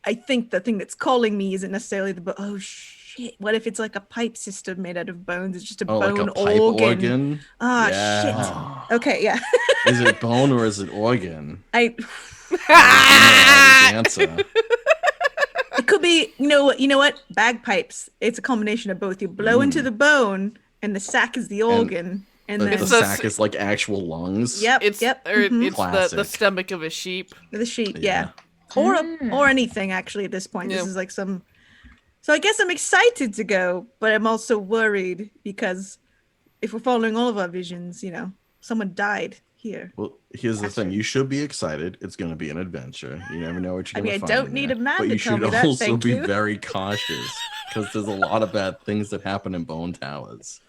I think the thing that's calling me isn't necessarily the oh shit. What if it's like a pipe system made out of bones? It's just a bone like a pipe organ. Ah Yeah. shit. Okay, yeah. Is it bone or is it organ? I I answer. it could be you know what? Bagpipes. It's a combination of both. You blow into the bone and the sack is the organ. And The, then the It's a- sack is like actual lungs. Yep. it's yep. or mhm. it's the Classic. stomach of a sheep. The sheep, Yeah. yeah. Or anything actually at this point. Yeah. This is like some so I guess I'm excited to go, but I'm also worried because if we're following all of our visions, you know, someone died here. Well, here's the thing. You should be excited. It's going to be an adventure. You never know what you're I going to mean, I find. don't in need there. a man But to you tell should me that, also thank be you. very cautious because there's a lot of bad things that happen in bone towers.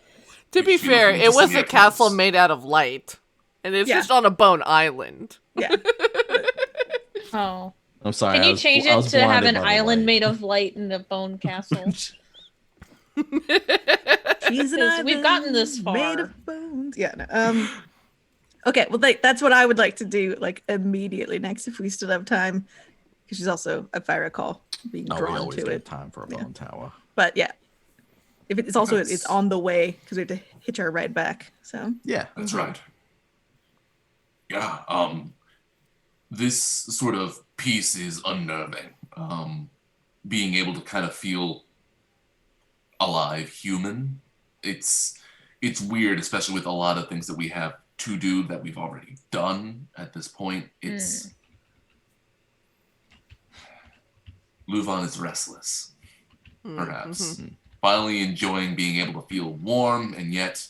To be If you fair, look it into was some a castle earplugs. made out of light, and it's Yeah. just on a bone island. Yeah. Oh. I'm sorry. Can I you was- change I it was to have blinded an by the island light. made of light in a bone castle? She's an 'Cause we've gotten this island made far. of bones. Yeah. No, okay, well that's what I would like to do like immediately next if we still have time. Because she's also, if I recall, being Oh, we drawn always to get it. time for a Yeah. bone tower. But yeah. If it's also That's- it's on the way because we have to hitch our ride back. So Yeah. That's right. Yeah, this sort of piece is unnerving. Being able to kind of feel alive, human. It's weird, especially with a lot of things that we have to do that we've already done at this point. It's LuVon is restless, perhaps. Mhm. Finally enjoying being able to feel warm, and yet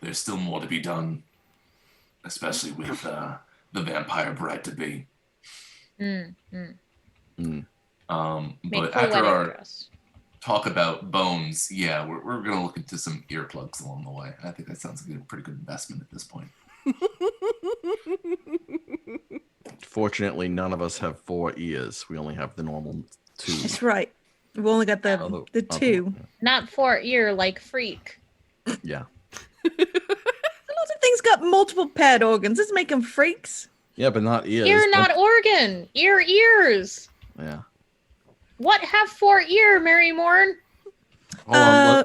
there's still more to be done, especially with the vampire bride to be. Mm. Mm. Make But her after wedding our dress. talk about bones, yeah, we're gonna look into some earplugs along the way. I think that sounds like a pretty good investment at this point. Fortunately, none of us have 4 ears. We only have the normal 2. that's right. We've only got the Other- two. Not for ear like freak. Yeah. Lots of things got multiple paired organs. Let's make them freaks. Yeah, but not ears. Ear, not organ. Ears. Yeah. What have 4 ear, Marrowmorn? Hold on. Uh,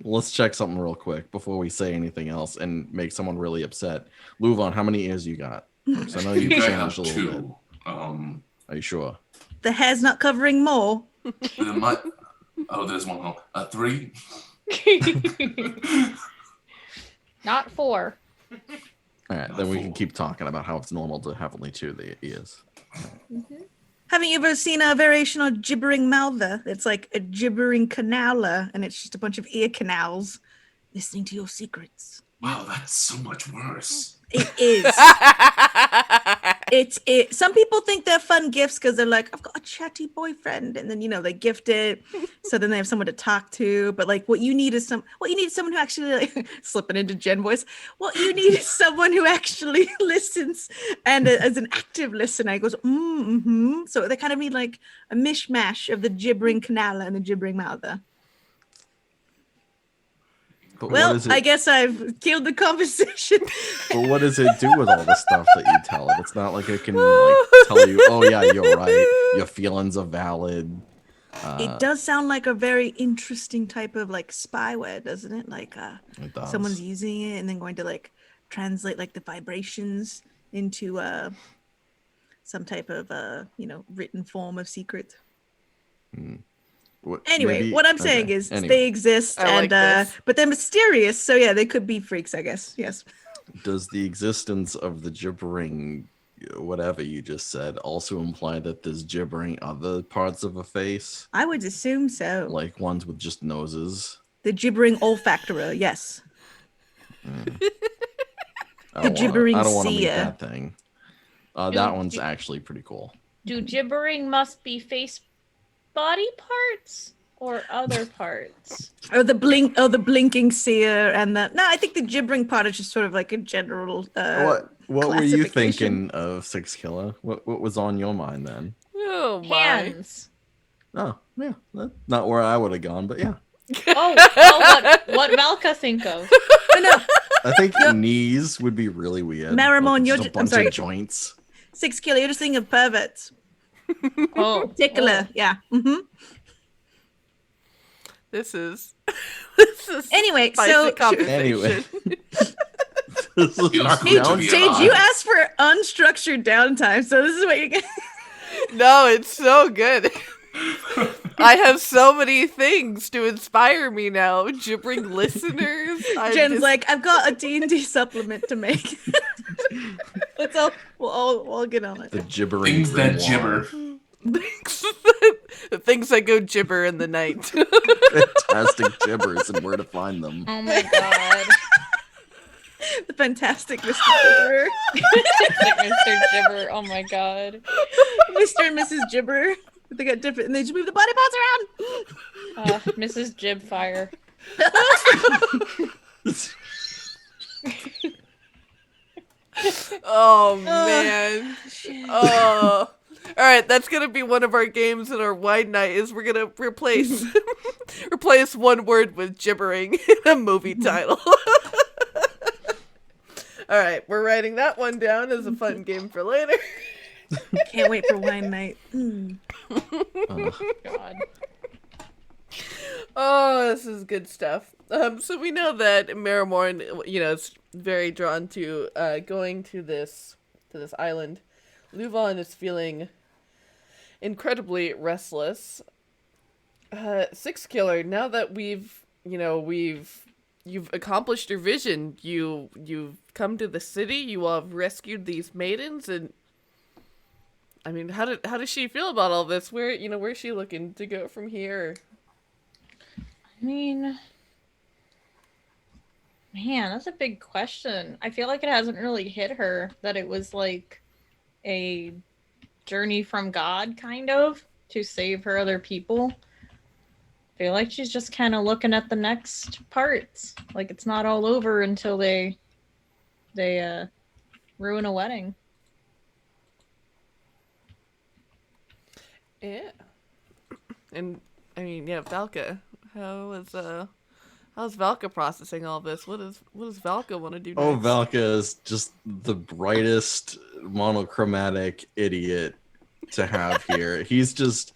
Let's check something real quick before we say anything else and make someone really upset. LuVon, how many ears you got? 'Cause I know You you've guys have changed a little bit. 2. Are you sure? the hair's not covering more. There might. Oh, there's one more. 3. Not 4. All right, then we can keep talking about how it's normal to have only 2 the ears. Haven't you ever seen a variation of gibbering mouther? It's like a gibbering canaler, and it's just a bunch of ear canals listening to your secrets. Wow, that's so much worse. It is. Some people think they're fun gifts because they're like, I've got a chatty boyfriend, and then they gift it, so then they have someone to talk to. But like, what you need is someone who actually like, slipping into Gen voice. What you need is someone who actually listens and as an active listener goes, mm-hmm. So they kind of need like a mishmash of the gibbering canal and the gibbering mouther. But Well, I guess I've killed the conversation. But what does it do with all the stuff that you tell it? It's not like it can like tell you, oh yeah, you're right. Your feelings are valid. It does sound like a very interesting type of like spyware, doesn't it? Like It does. someone's using it and then going to like translate like the vibrations into some type of written form of secret. Anyway, what I'm saying is they exist I and but they're mysterious, so yeah, they could be freaks, I guess. Yes. Does the existence of the gibbering, whatever you just said, also imply that there's gibbering other parts of a face? I would assume so. Like ones with just noses? The gibbering olfactorer, yes. The gibbering I don't want to make seer. that thing. That one's actually pretty cool. Do gibbering must be face body parts or other parts? Or the blinking seer and the I think the gibbering part is just sort of like a general What were you classification. thinking of Six Killer? What was on your mind then? Oh my. Hands. Oh, yeah. Not where I would have gone, but yeah. What Valka think of? No, I think knees would be really weird. Marrowmorn, just you're a bunch of joints. 6 Killer, you're just thinking of perverts. Oh, Particular, yeah. Mm-hmm. This is Anyway, spicy so conversation. Anyway. This is Feels good to ground- be Jade, alive. you asked for unstructured downtime, so this is what you're getting. No, it's so good. I have so many things to inspire me now. Gibbering listeners. Jen's like, I've got a D&D supplement to make. We'll all get on it. The gibbering Things that grimoire. gibber. the things that go gibber in the night. Fantastic gibbers and where to find them. Oh my god. The fantastic Mr. Gibber. Mr. Gibber. Oh my god. Mr. and Mrs. Gibber. They got different, and they just move the body parts around. Mrs. Gibfire. Oh man. Oh. All right, that's gonna be one of our games in our wide night. Is we're gonna replace one word with gibbering in a movie title. All right, we're writing that one down as a fun game for later. Can't wait for wine night. God. Oh, this is good stuff. So we know that Marrowmorn, is very drawn to going to this island. LuVon is feeling incredibly restless. Six Killer, now that you've accomplished your vision, you've come to the city, you all have rescued these maidens, and I mean, how does she feel about all this? Where's she looking to go from here? I mean, man, that's a big question. I feel like it hasn't really hit her that it was like a journey from God, kind of, to save her other people. I feel like she's just kind of looking at the next parts. Like it's not all over until they ruin a wedding. Yeah. And I mean, yeah, Valka. How's Valka processing all this? What does Valka want to do next? Oh, Valka is just the brightest monochromatic idiot to have here. He's just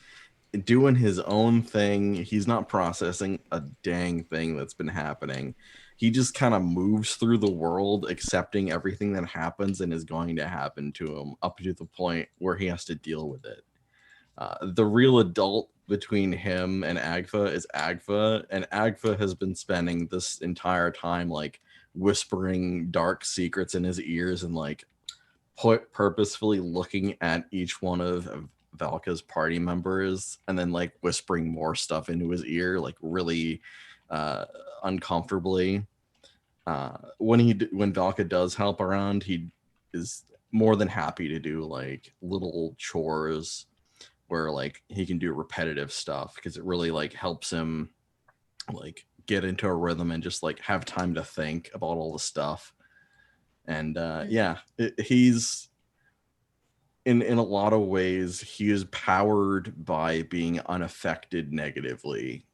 doing his own thing. He's not processing a dang thing that's been happening. He just kind of moves through the world, accepting everything that happens and is going to happen to him up to the point where he has to deal with it. The real adult between him and Agfa is Agfa, and Agfa has been spending this entire time like whispering dark secrets in his ears and like purposefully looking at each one of Valka's party members and then like whispering more stuff into his ear, like really uncomfortably. When Valka does help around, he is more than happy to do like little chores where like he can do repetitive stuff because it really like helps him like get into a rhythm and just like have time to think about all the stuff. And he's in a lot of ways he is powered by being unaffected negatively.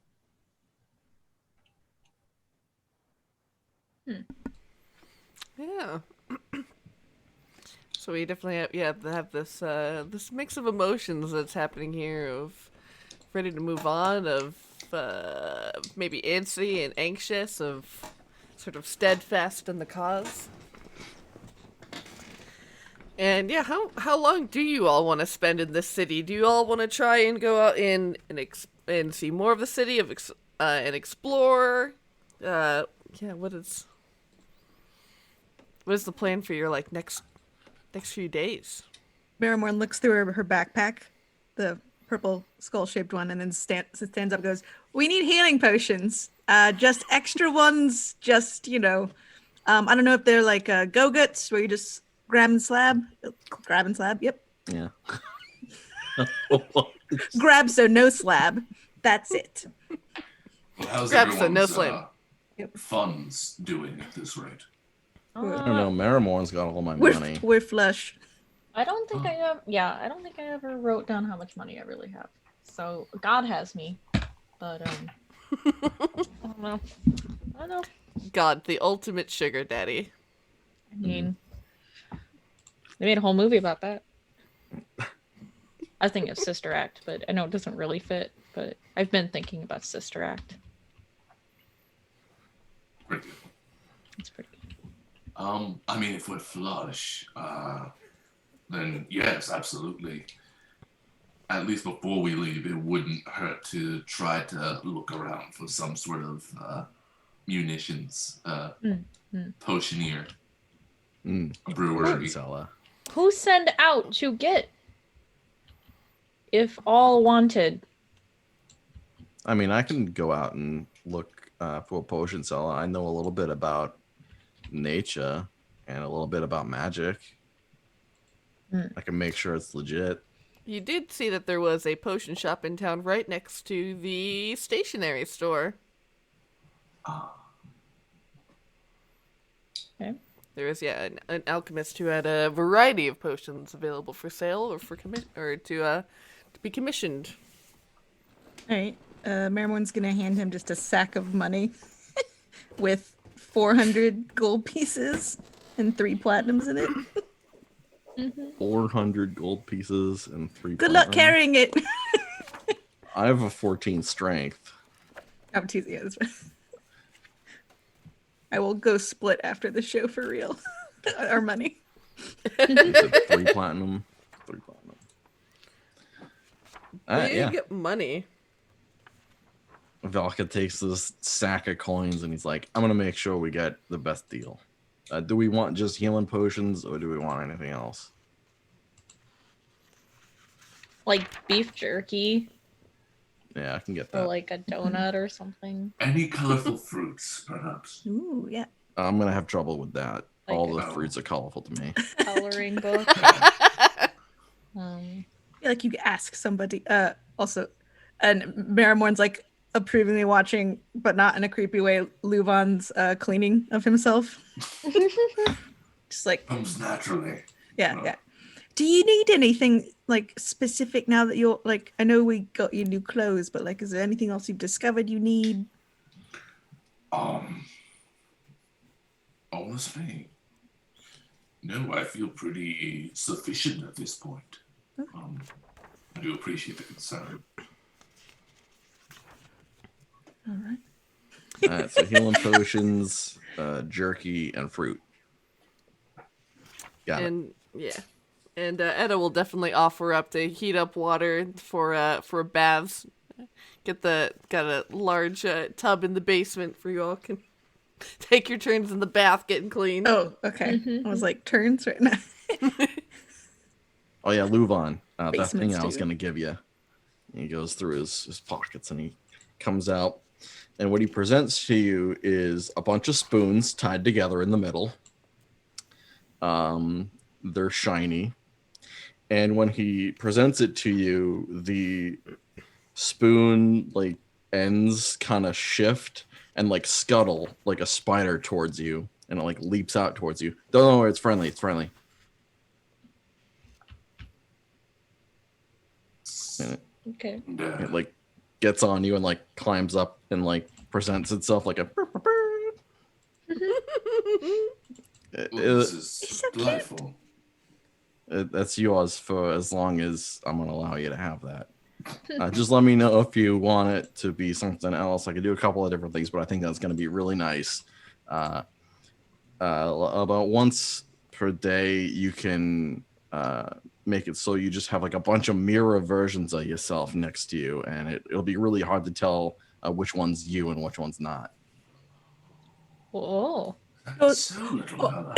Yeah. So we definitely have this this mix of emotions that's happening here of ready to move on, of maybe antsy and anxious, of sort of steadfast in the cause. And yeah, how long do you all want to spend in this city? Do you all want to try and go out and see more of the city and explore? What is the plan for your like next few days? Marrowmorn looks through her backpack, the purple skull-shaped one, and then stands up and goes, "We need healing potions. Just extra ones, just, I don't know if they're like go-guts where you just grab and slab. Yep. Yeah. Grab so no slab. That's it. Well, how's Grab so no everyone's slab. funds doing at this rate? I don't know. Marrowmorn's got all my money. We're flush. I don't think I have. Yeah, I don't think I ever wrote down how much money I really have. So God has me, but I don't know. God, the ultimate sugar daddy. I mean, they made a whole movie about that. I was thinking of Sister Act, but I know it doesn't really fit. But I've been thinking about Sister Act. Pretty good. It's pretty good. I mean, if we're flush, then yes, absolutely. At least before we leave, it wouldn't hurt to try to look around for some sort of munitions, potioneer, brewery. Stella. Who send out to get if all wanted? I mean, I can go out and look for a potion seller. I know a little bit about nature and a little bit about magic. I can make sure it's legit. You did see that there was a potion shop in town right next to the stationery store. Okay. There was an alchemist who had a variety of potions available for sale or to be commissioned. All right. Marrowmorn's gonna hand him just a sack of money with 400 gold pieces and 3 platinums in it. 400 gold pieces and 3 Good luck platinum. carrying it. I have a 14 strength. I'm teasing you. I will go split after the show for real. Our money. You said 3 platinum. 3 platinum. Where do you Yeah. get money? Valka takes this sack of coins and he's like, I'm going to make sure we get the best deal. Do we want just healing potions or do we want anything else? Like beef jerky Yeah, I can get or that. like a donut or something. Any colorful fruits, perhaps? Ooh, yeah. I'm going to have trouble with that. Like All the a- fruits are colorful to me. Coloring book. I feel like you could ask somebody. Also, and Marrowmorn's like approvingly watching, but not in a creepy way, LuVon's cleaning of himself. Just like, Comes naturally. yeah. Do you need anything like specific now that you're like? I know we got you new clothes, but like, is there anything else you've discovered you need? Honestly, no, I feel pretty sufficient at this point. I do appreciate the concern. All right. Alright, so healing potions, jerky, and fruit. Got it. And yeah. And Edda will definitely offer up to heat up water for baths. Got a large tub in the basement for you all can take your turns in the bath getting clean. Oh, okay. I was like, turns right now. Oh yeah, LuVon. That Basement thing I was stew. gonna give you. He goes through his pockets and he comes out, and what he presents to you is a bunch of spoons tied together in the middle. They're shiny, and when he presents it to you, the spoon like ends kind of shift and like scuttle like a spider towards you, and it like leaps out towards you. Don't worry, it's friendly. It's friendly. And Okay. it like gets on you and like climbs up and like presents itself like a. This is so cute. delightful. That's yours for as long as I'm gonna allow you to have that. Just let me know if you want it to be something else. I could do a couple of different things, but I think that's gonna be really nice. About once per day, you can make it so you just have like a bunch of mirror versions of yourself next to you, and it'll be really hard to tell which one's you and which one's not. Whoa. So little Bella.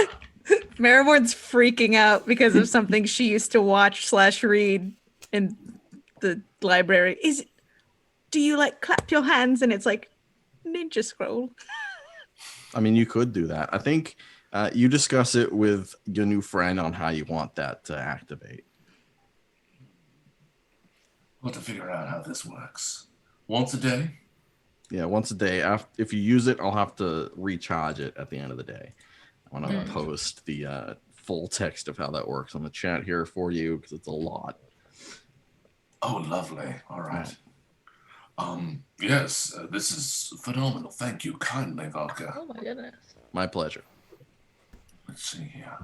Marrowmorn's freaking out because of something she used to watch / read in the library. Do you like clap your hands and it's like ninja scroll? I mean, you could do that. I think you discuss it with your new friend on how you want that to activate. We'll have to figure out how this works. Once a day? Yeah, once a day. If you use it, I'll have to recharge it at the end of the day. I want to post the full text of how that works on the chat here for you because it's a lot. Oh, lovely. All right. Yes, this is phenomenal. Thank you kindly, Valka. Oh my goodness. My pleasure. Let's see here.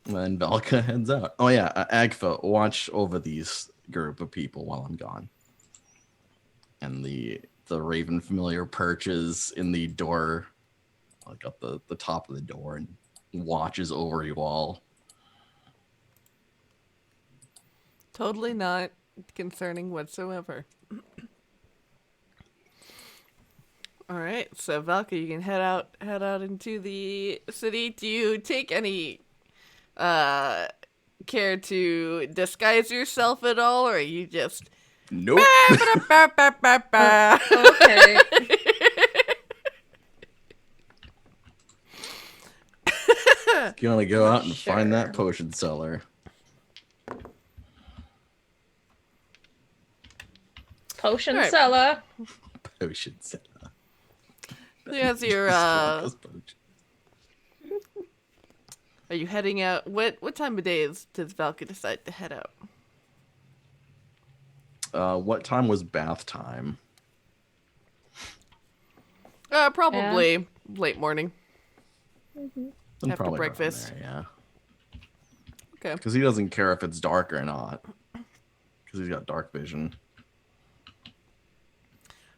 And then Valka heads out. Oh yeah, Agfa, watch over these group of people while I'm gone. And the Raven familiar perches in the door, like up the top of the door, and watches over you all. Totally not concerning whatsoever. All right, so Valka, you can head out into the city. Do you take any care to disguise yourself at all, or are you just Nope. Okay. You want to go out and Sure. find that potion seller. Potion Alright. seller. Potion seller. as your Are you heading out? What time of day does Valka decide to head out? what time was bath time? Probably late morning. Then After probably around breakfast. there, yeah. Okay. Because he doesn't care if it's dark or not. Because he's got dark vision.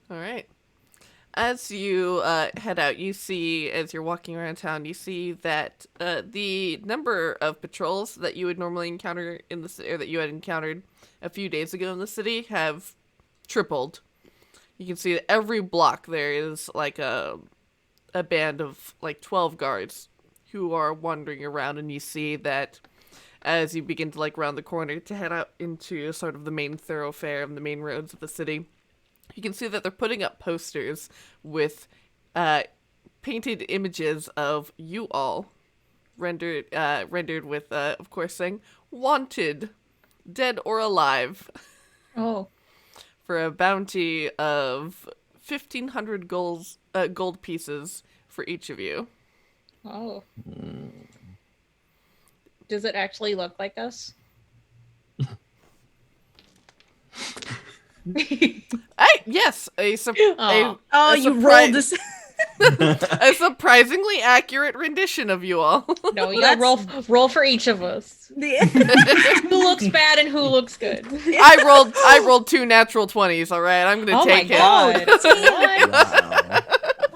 All right. As you head out, you see, as you're walking around town, you see that the number of patrols that you would normally encounter in the city, or that you had encountered a few days ago in the city, have tripled. You can see that every block there is like a band of like 12 guards who are wandering around, and you see that as you begin to like round the corner to head out into sort of the main thoroughfare and the main roads of the city, you can see that they're putting up posters with painted images of you all, rendered with, of course, saying, "Wanted, dead or alive," Oh. for a bounty of 1,500 gold pieces for each of you. Oh. Does it actually look like us? Yes, Oh. You rolled this. a surprisingly accurate rendition of you all. No, you gotta roll for each of us. Who looks bad and who looks good? I rolled 2 natural 20s. All right, I'm gonna Oh my take it. god! What? Wow.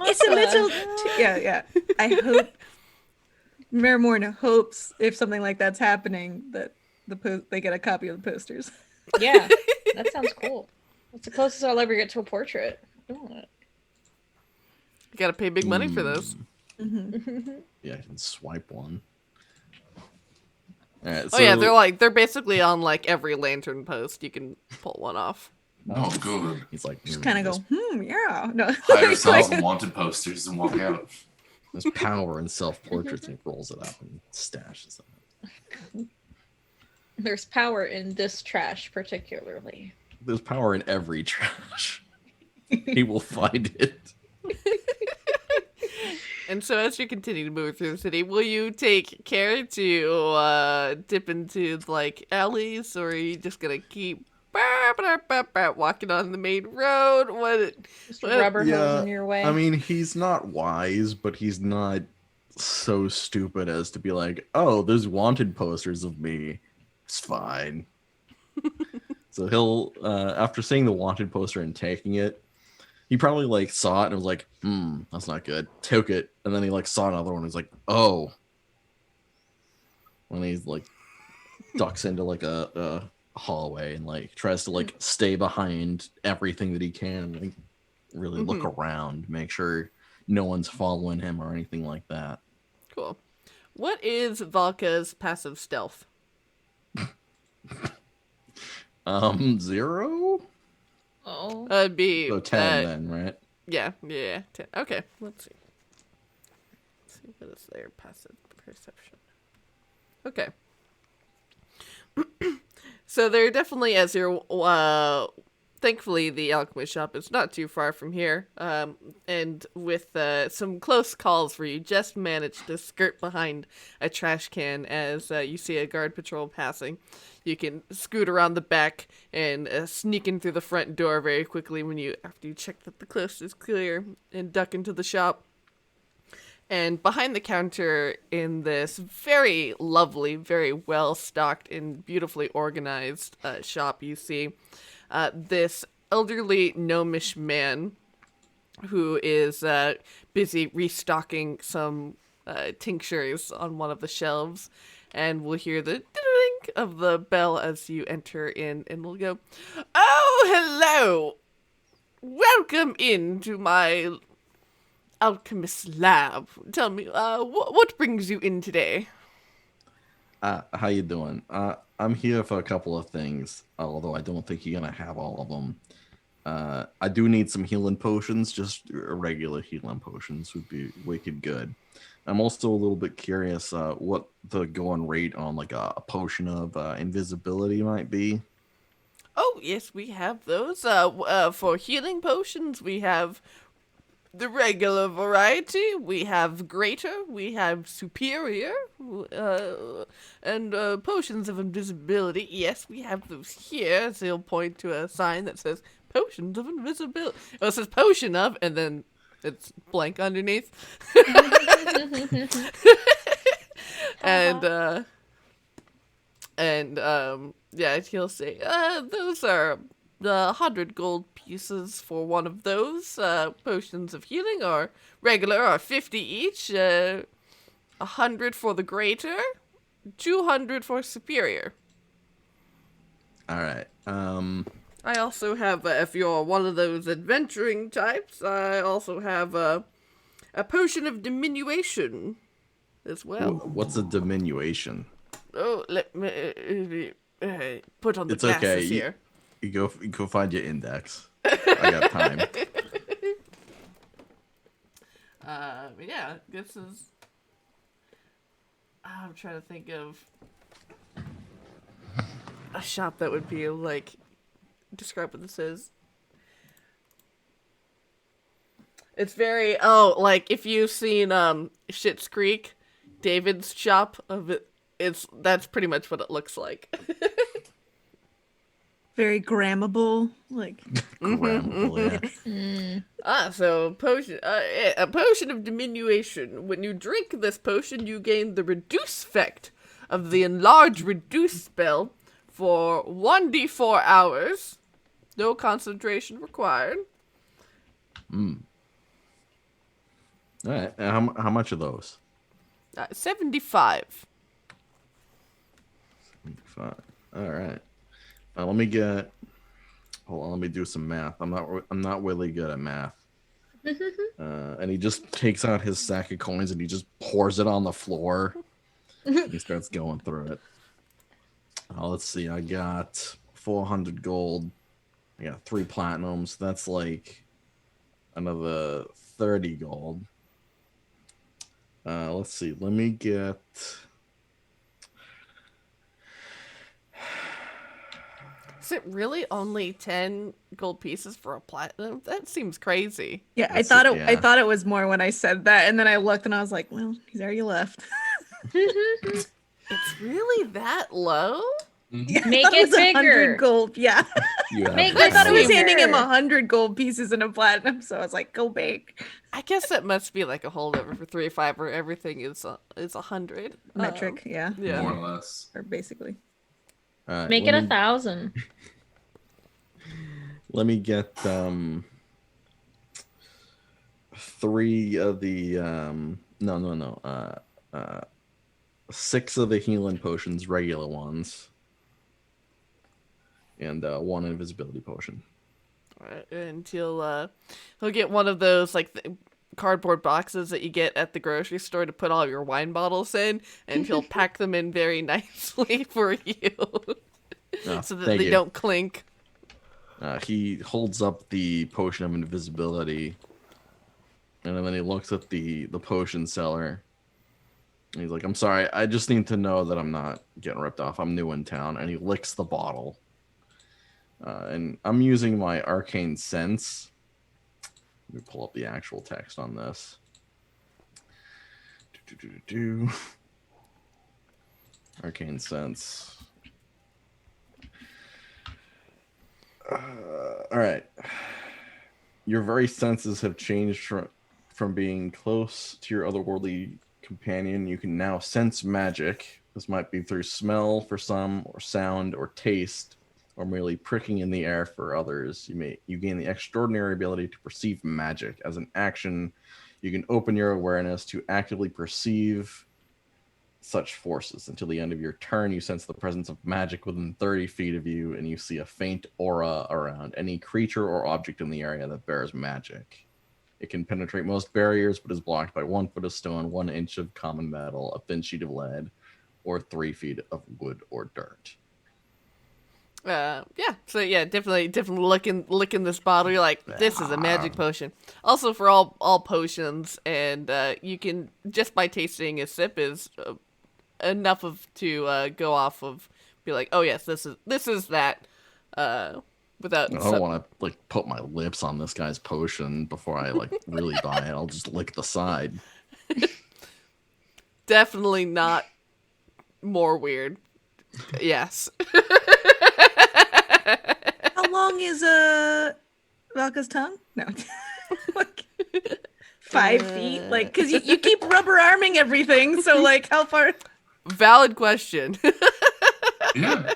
It's a little. Yeah. I hope Marrowmorn hopes if something like that's happening that they get a copy of the posters. Yeah, that sounds cool. That's the closest I'll ever get to a portrait. I want it. You gotta pay big money for those. Yeah, I can swipe one. All right, Oh yeah, they're basically on like every lantern post. You can pull one off. Oh, good. He's like, Just kind of go, yeah. No. Hide ourselves in wanted posters and walk out. There's power in self-portraits, and he rolls it up and stashes it. There's power in this trash, particularly. There's power in every trash. He will find it. And so as you continue to move through the city, will you take care to dip into like alleys, or are you just gonna keep walking on the main road? Just rubber hose in your way. I mean, he's not wise, but he's not so stupid as to be like, oh, there's wanted posters of me. It's fine. So he'll, after seeing the wanted poster and taking it, he probably like saw it and was like, that's not good. Took it, and then he like saw another one and was like, oh. When he's like ducks into like a hallway and like tries to like stay behind everything that he can, like really look around, make sure no one's following him or anything like that. Cool. What is Valka's passive stealth? 0? Oh. That'd be So 10 then, right? Yeah, 10. Okay, let's see. Let's see what is their passive perception. Okay. So they're definitely, as you're, thankfully the alchemy shop is not too far from here, and with some close calls where you just managed to skirt behind a trash can as you see a guard patrol passing. You can scoot around the back and sneak in through the front door very quickly after you check that the coast is clear, and duck into the shop. And behind the counter in this very lovely, very well-stocked and beautifully organized shop, you see this elderly gnomish man who is busy restocking some tinctures on one of the shelves. And we'll hear the ding of the bell as you enter in, and we'll go, "Oh, hello! Welcome into my alchemist lab. Tell me, what brings you in today?" How you doing? I'm here for a couple of things, although I don't think you're gonna have all of them. I do need some healing potions. Just regular healing potions would be wicked good. I'm also a little bit curious what the going rate on like a potion of invisibility might be. Oh, yes, we have those. For healing potions, we have the regular variety. We have greater, we have superior, and potions of invisibility. Yes, we have those here. So he'll point to a sign that says potions of invisibility. Well, it says potion of, and then it's blank underneath. Yeah, he'll say, those are 100 gold pieces for one of those. Potions of healing are regular, are 50 each. 100 for the greater, 200 for superior. All right. I also have, if you're one of those adventuring types, I also have a potion of diminution as well. What's a diminution? Oh, let me put on the It's glasses okay. here. You go find your index. I got time. Yeah, this is. I'm trying to think of a shop that would be like. Describe what this is. It's very like if you've seen Schitt's Creek, David's shop of it. That's pretty much what it looks like. Very grammable, like. Grammable, yeah. So a potion of diminution. When you drink this potion, you gain the reduce effect of the enlarge reduce spell for 1d4 hours. No concentration required. All right. And how much are those? 75. 75. All right. Let me get. Hold on. Let me do some math. I'm not really good at math. And he just takes out his sack of coins and he just pours it on the floor. He starts going through it. Let's see. I got 400 gold. I got 3 platinums. That's like another 30 gold. Let's see. Let me get. Is it really only 10 gold pieces for a platinum? That seems crazy. Yeah, I That's thought it, it. yeah. I thought it was more when I said that, and then I looked and I was like, "Well, he's already left." It's really that low? Yeah, I Make thought it was 100 bigger. gold. Yeah, You have Make the I thought it was Bigger. handing him 100 gold pieces and a platinum, so I was like, "Go big." I guess that must be like a holdover for 3-5 where everything is 100. Metric, yeah, Yeah. More or less. or basically. All right, Make it 1,000. Let me get 3 of the 6 of the healing potions, regular ones, and 1 invisibility potion. Alright, and he'll get one of those like cardboard boxes that you get at the grocery store to put all your wine bottles in, and he'll pack them in very nicely for you so that thank they you. don't clink. He holds up the potion of invisibility, and then he looks at the potion seller. And he's like, "I'm sorry, I just need to know that I'm not getting ripped off. I'm new in town." And he licks the bottle. And I'm using my arcane sense. Let me pull up the actual text on this. Arcane sense. All right. Your very senses have changed from being close to your otherworldly companion. You can now sense magic. This might be through smell for some, or sound, or taste, or merely pricking in the air for others. You gain the extraordinary ability to perceive magic. As an action, you can open your awareness to actively perceive such forces. Until the end of your turn, you sense the presence of magic within 30 feet of you, and you see a faint aura around any creature or object in the area that bears magic. It can penetrate most barriers, but is blocked by 1 foot of stone, 1 inch of common metal, a thin sheet of lead, or 3 feet of wood or dirt. So definitely licking this bottle. You're like, this is a magic potion. Also, for all potions, and you can, just by tasting a sip is enough to go off of, be like, oh yes, this is that. Without I don't want to like put my lips on this guy's potion before I like really buy it. I'll just lick the side. Definitely not more weird. Yes. How long is Valka's tongue? No. 5 feet? Like, because you keep rubber arming everything, so like, how far? Valid question. Yeah.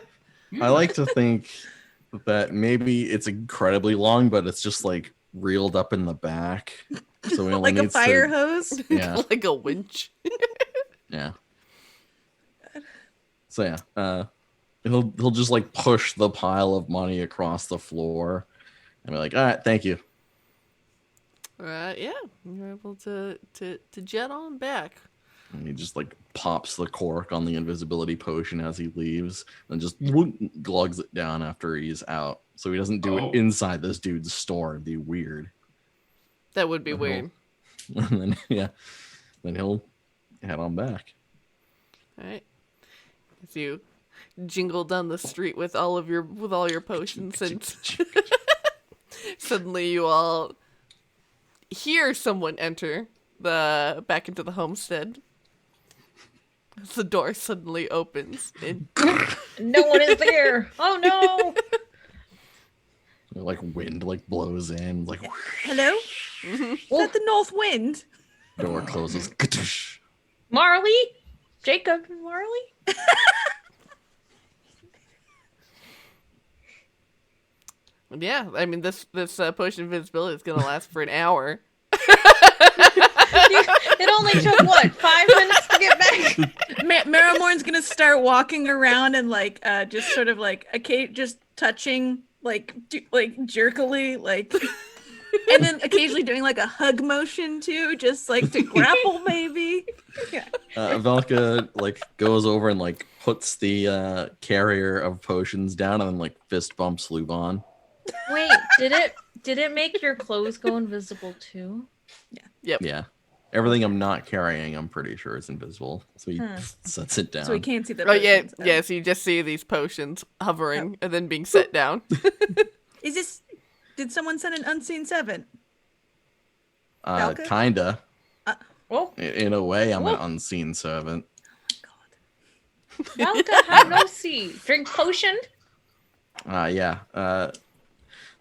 I like to think that maybe it's incredibly long, but it's just like reeled up in the back. So we only Like a needs fire to, hose? Yeah. Like a winch. Yeah. So yeah, he'll just like push the pile of money across the floor and be like, "All right, thank you." Yeah, you're able to jet on back. And he just like pops the cork on the invisibility potion as he leaves, and just glugs it down after he's out. So he doesn't do it inside this dude's store. It'd be weird. That would be weird. And then then he'll head on back. All right. As you jingle down the street with all your potions, and suddenly you all hear someone enter back into the homestead. As the door suddenly opens, and No one is there. Oh no. Like wind like blows in, like Hello? Is that the north wind? door closes. Marley? Jacob and Marley? yeah, I mean this potion of invisibility is gonna last for an hour. It only took what, 5 minutes to get back? Marrowmorn's gonna start walking around and like just sort of like just touching like jerkily like And then occasionally doing like a hug motion too, just like to grapple maybe. Yeah. Valka like goes over and like puts the carrier of potions down and then like fist bumps LuVon. Wait, did it make your clothes go invisible too? Yep. Yeah. Everything I'm not carrying, I'm pretty sure is invisible. So he sets it down. So we can't see the Oh yeah, potions. yeah. So you just see these potions hovering and then being set down. Is this? Did someone send an unseen servant? Valka? Kinda. Oh, In a way, I'm an Whoa. unseen servant. God. Valka have no see. Drink potion. Yeah.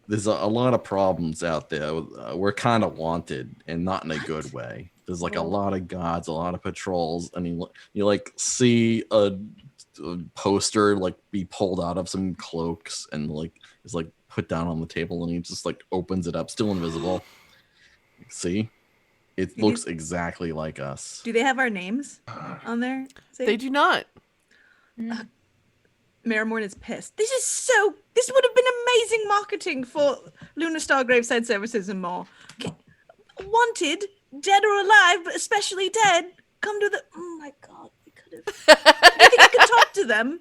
There's a lot of problems out there. We're kind of wanted, and not in a good way. There's like a lot of guards, a lot of patrols, and you like see a poster like be pulled out of some cloaks and like is like put down on the table, and he just like opens it up, still invisible. See, it looks exactly like us. Do they have our names on there? They do not. Marrowmorn is pissed. This would have been amazing marketing for Lunar Star Graveside Services and more. Okay. Wanted, dead or alive, but especially dead. Come to the. Oh my god, we could have. You think you could talk to them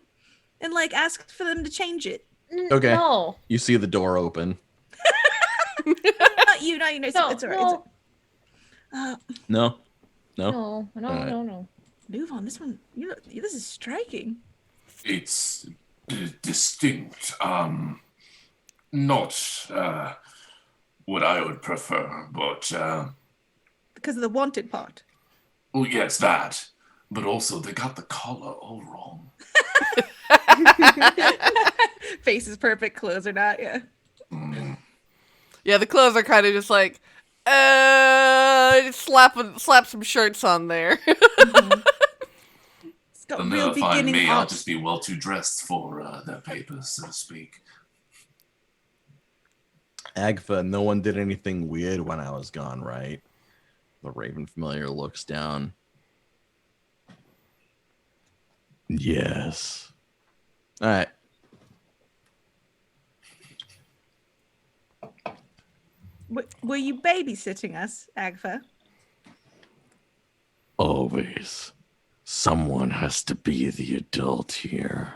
and like ask for them to change it? Okay. No. You see the door open. Not you. No, it's all right. No. No. Alright. No. LuVon, this one, this is striking. It's distinct. Not what I would prefer, but Because of the wanted part. oh yes, that. But also they got the collar all wrong. Face is perfect, clothes are not. Yeah. Yeah, the clothes are kind of just like, slap some shirts on there. It's got Then real they'll find beginning me. I'll art. just be well too dressed for their papers, so to speak. Agfa, no one did anything weird when I was gone, right? The Raven Familiar looks down. Yes. All right. Were you babysitting us, Agfa? Always. Someone has to be the adult here.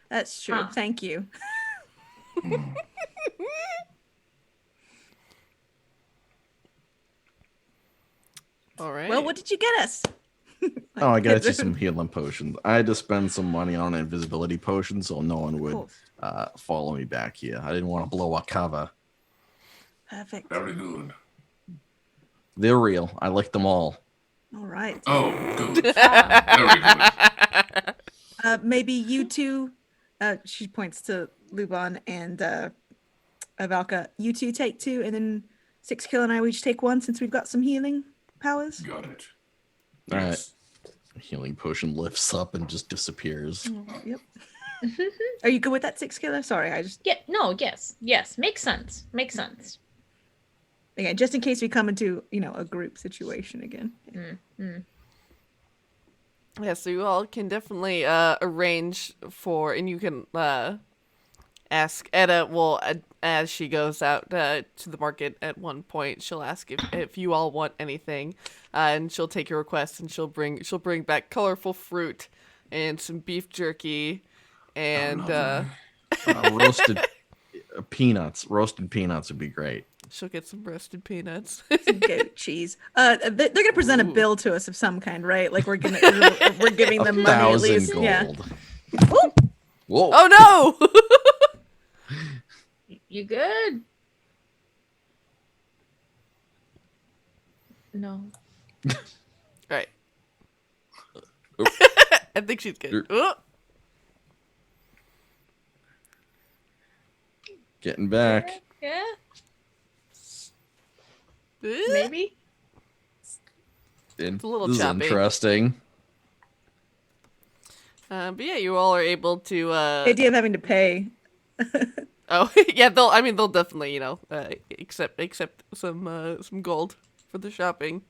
That's true. Huh. Thank you. All right. Well, what did you get us? Oh, I got you some healing potions. I had to spend some money on an invisibility potion so no one would follow me back here. I didn't want to blow a cover. Perfect. Very good. They're real. I like them all. All right. Oh, good. Very good. Maybe you two. She points to LuVon and Valka. You two take 2, and then 6 and I we each take 1 since we've got some healing powers. Got it. All right. Yes. Healing potion lifts up and just disappears. Yep. Are you good with that 6 Sorry, I just. Yeah. No. Yes. Makes sense. Again, just in case we come into a group situation again. Yeah, so you all can definitely arrange for, and you can ask Edda. Well, as she goes out to the market at one point, she'll ask if you all want anything, and she'll take your request, and she'll bring back colorful fruit and some beef jerky and Roasted peanuts. Roasted peanuts would be great. she'll get some roasted peanuts. Some goat cheese. They're gonna present a bill to us of some kind, right? Like we're giving them money at 1,000 least. gold. Yeah. Whoa. Oh no! You good? No. Right. Oop. I think she's good. Er- Oh. Getting back. Yeah. Eh. Maybe. a little This is choppy. interesting. But yeah, you all are able to. The idea of having to pay. Oh yeah, they'll definitely accept some gold for the shopping.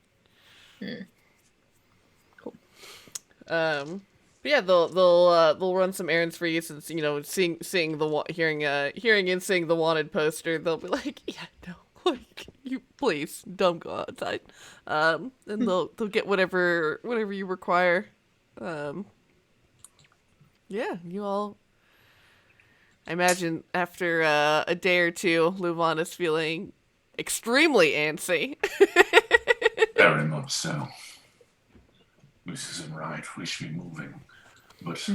Cool. But yeah, they'll run some errands for you since hearing and seeing the wanted poster. They'll be like, yeah, no, Like, you please don't go outside. And they'll get whatever you require. Yeah, you all. I imagine after a day or two, LuVon is feeling extremely antsy. Very much so. This isn't right. We should be moving. But,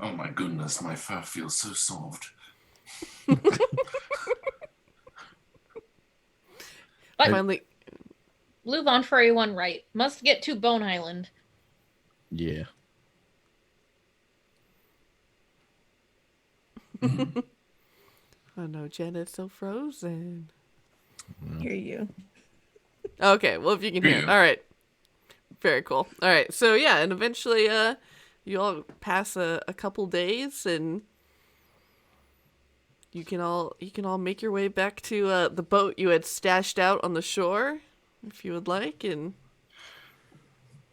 oh my goodness, my fur feels so soft. But Finally, LuVon Furry one right. Must get to Bone Island. Yeah. oh no, Janet's so frozen. Hear you. Okay, well, if you can hear it. All right. Very cool. All right, so yeah, and eventually you all pass a couple days, and you can all make your way back to the boat you had stashed out on the shore, if you would like, and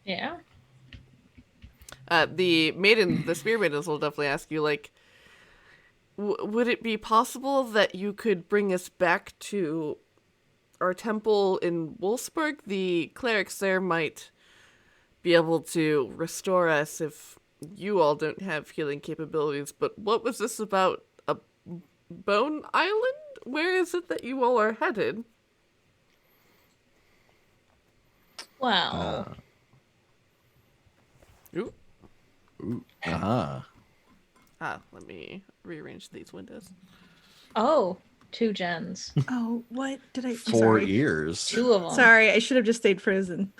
Yeah. the Spear Maidens will definitely ask you, like, would it be possible that you could bring us back to our temple in Wolfsburg? The clerics there might be able to restore us if you all don't have healing capabilities. But what was this about a Bone Island? Where is it that you all are headed? Wow. Ooh. Let me rearrange these windows. Oh, 2 gens. Oh, what did I? 4 years. 2 of them. Sorry, I should have just stayed frozen.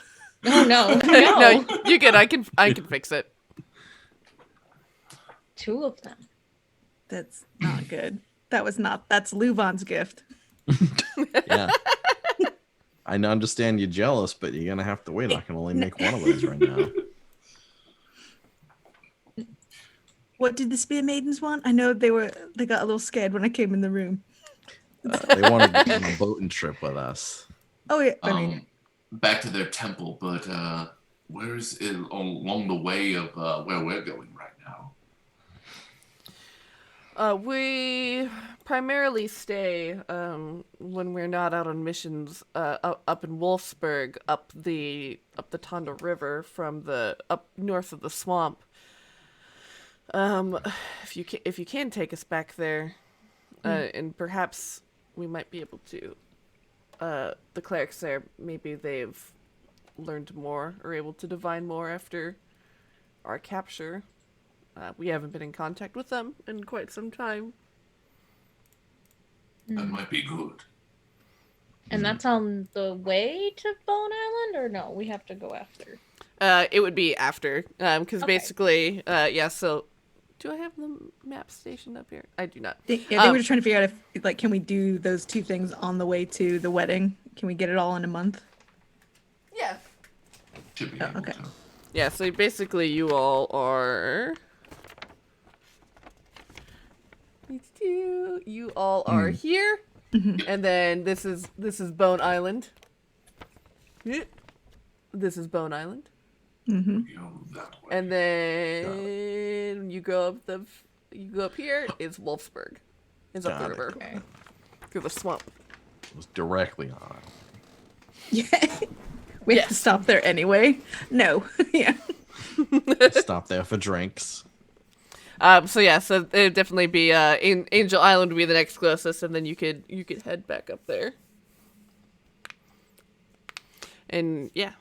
Oh no. No, you good. I can fix it. 2 of them. That's not good. That's LuVon's gift. Yeah. I understand you're jealous, but you're gonna have to wait. I can only make one of those right now. What did the Spear Maidens want? I know they got a little scared when I came in the room. They wanted to go on a boating trip with us. Oh yeah, I mean, Back to their temple, but where is it along the way of where we're going right now? We primarily stay when we're not out on missions up in Wolfsburg, up the Tonda River from up north of the swamp. If you can take us back there, and perhaps we might be able to. The clerics there, maybe they've learned more or able to divine more after our capture. We haven't been in contact with them in quite some time. That might be good. And that's on the way to Bone Island, or no? We have to go after. It would be after, because Okay. basically, yeah. So, do I have the map station up here? I do not. yeah, they were just trying to figure out if, like, can we do those 2 things on the way to the wedding? Can we get it all in a month? Yeah. Should be Oh, able okay. to. Yeah. So basically, you all are. You all are here, and then this is Bone Island. This is Bone Island. Mm-hmm. Go that way. And then you go up here. It's Wolfsburg. It's up the Got it. river Okay. through the swamp. It was directly on. Yeah. We have to stop there anyway. No. Yeah. Stop there for drinks. So it'd definitely be Angel Island would be the next closest, and then you could head back up there. And yeah,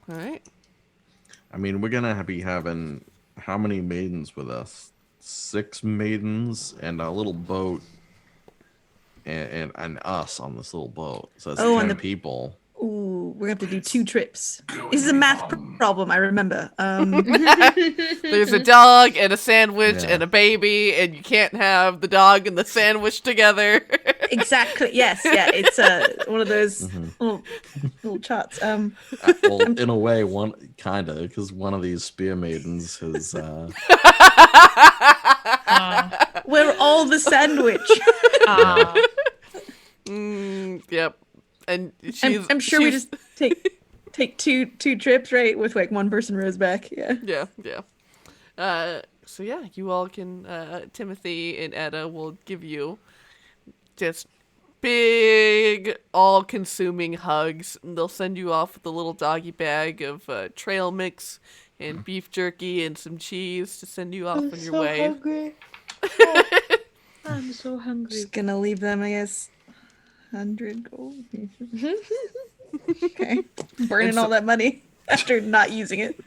all right. I mean, we're gonna be having how many maidens with us? 6 maidens and a little boat, and us on this little boat. So it's 10 people. Ooh, we're gonna have to do 2 trips. This is a math problem, I remember. There's a dog and a sandwich Yeah. and a baby, and you can't have the dog and the sandwich together. Exactly. Yes. Yeah. It's one of those little charts. Well, in a way, one kind of, because one of these spear maidens has. We're all the sandwich. Yep. And I'm sure we just take two trips, right? With like one person rows back. Yeah. Yeah. So yeah, you all can. Timothy and Etta will give you just big, all-consuming hugs. And they'll send you off with a little doggy bag of trail mix and beef jerky and some cheese to send you off on your way. Hungry. I'm so hungry. Just gonna leave them, I guess. 100 gold. Okay. Burning all that money after not using it.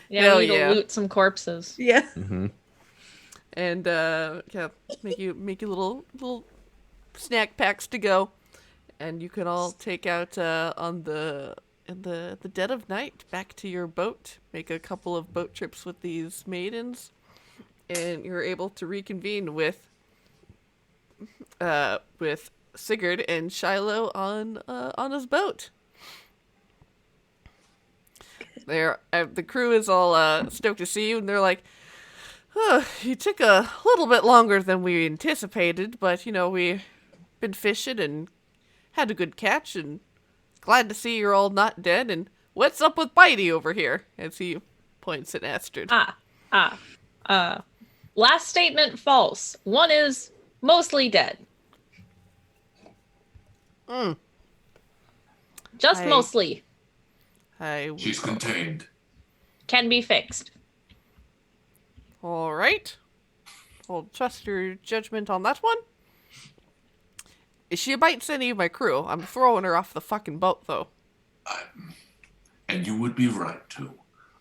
Yeah, Hell we need yeah. to loot some corpses. Yeah. Mm-hmm. And make you little snack packs to go, and you can all take out in the dead of night back to your boat. Make a couple of boat trips with these maidens, and you're able to reconvene with Sigurd and Shiloh on his boat. The crew is all stoked to see you, and they're like, "Oh, you took a little bit longer than we anticipated, but we've been fishing and had a good catch, and glad to see you're all not dead. And what's up with Bitey over here?" As he points at Astrid. Last statement false. One is mostly dead. Just mostly. She's contained. Can be fixed. All right. I'll trust your judgment on that one. Is she bites any of my crew? I'm throwing her off the fucking boat, though. And you would be right to.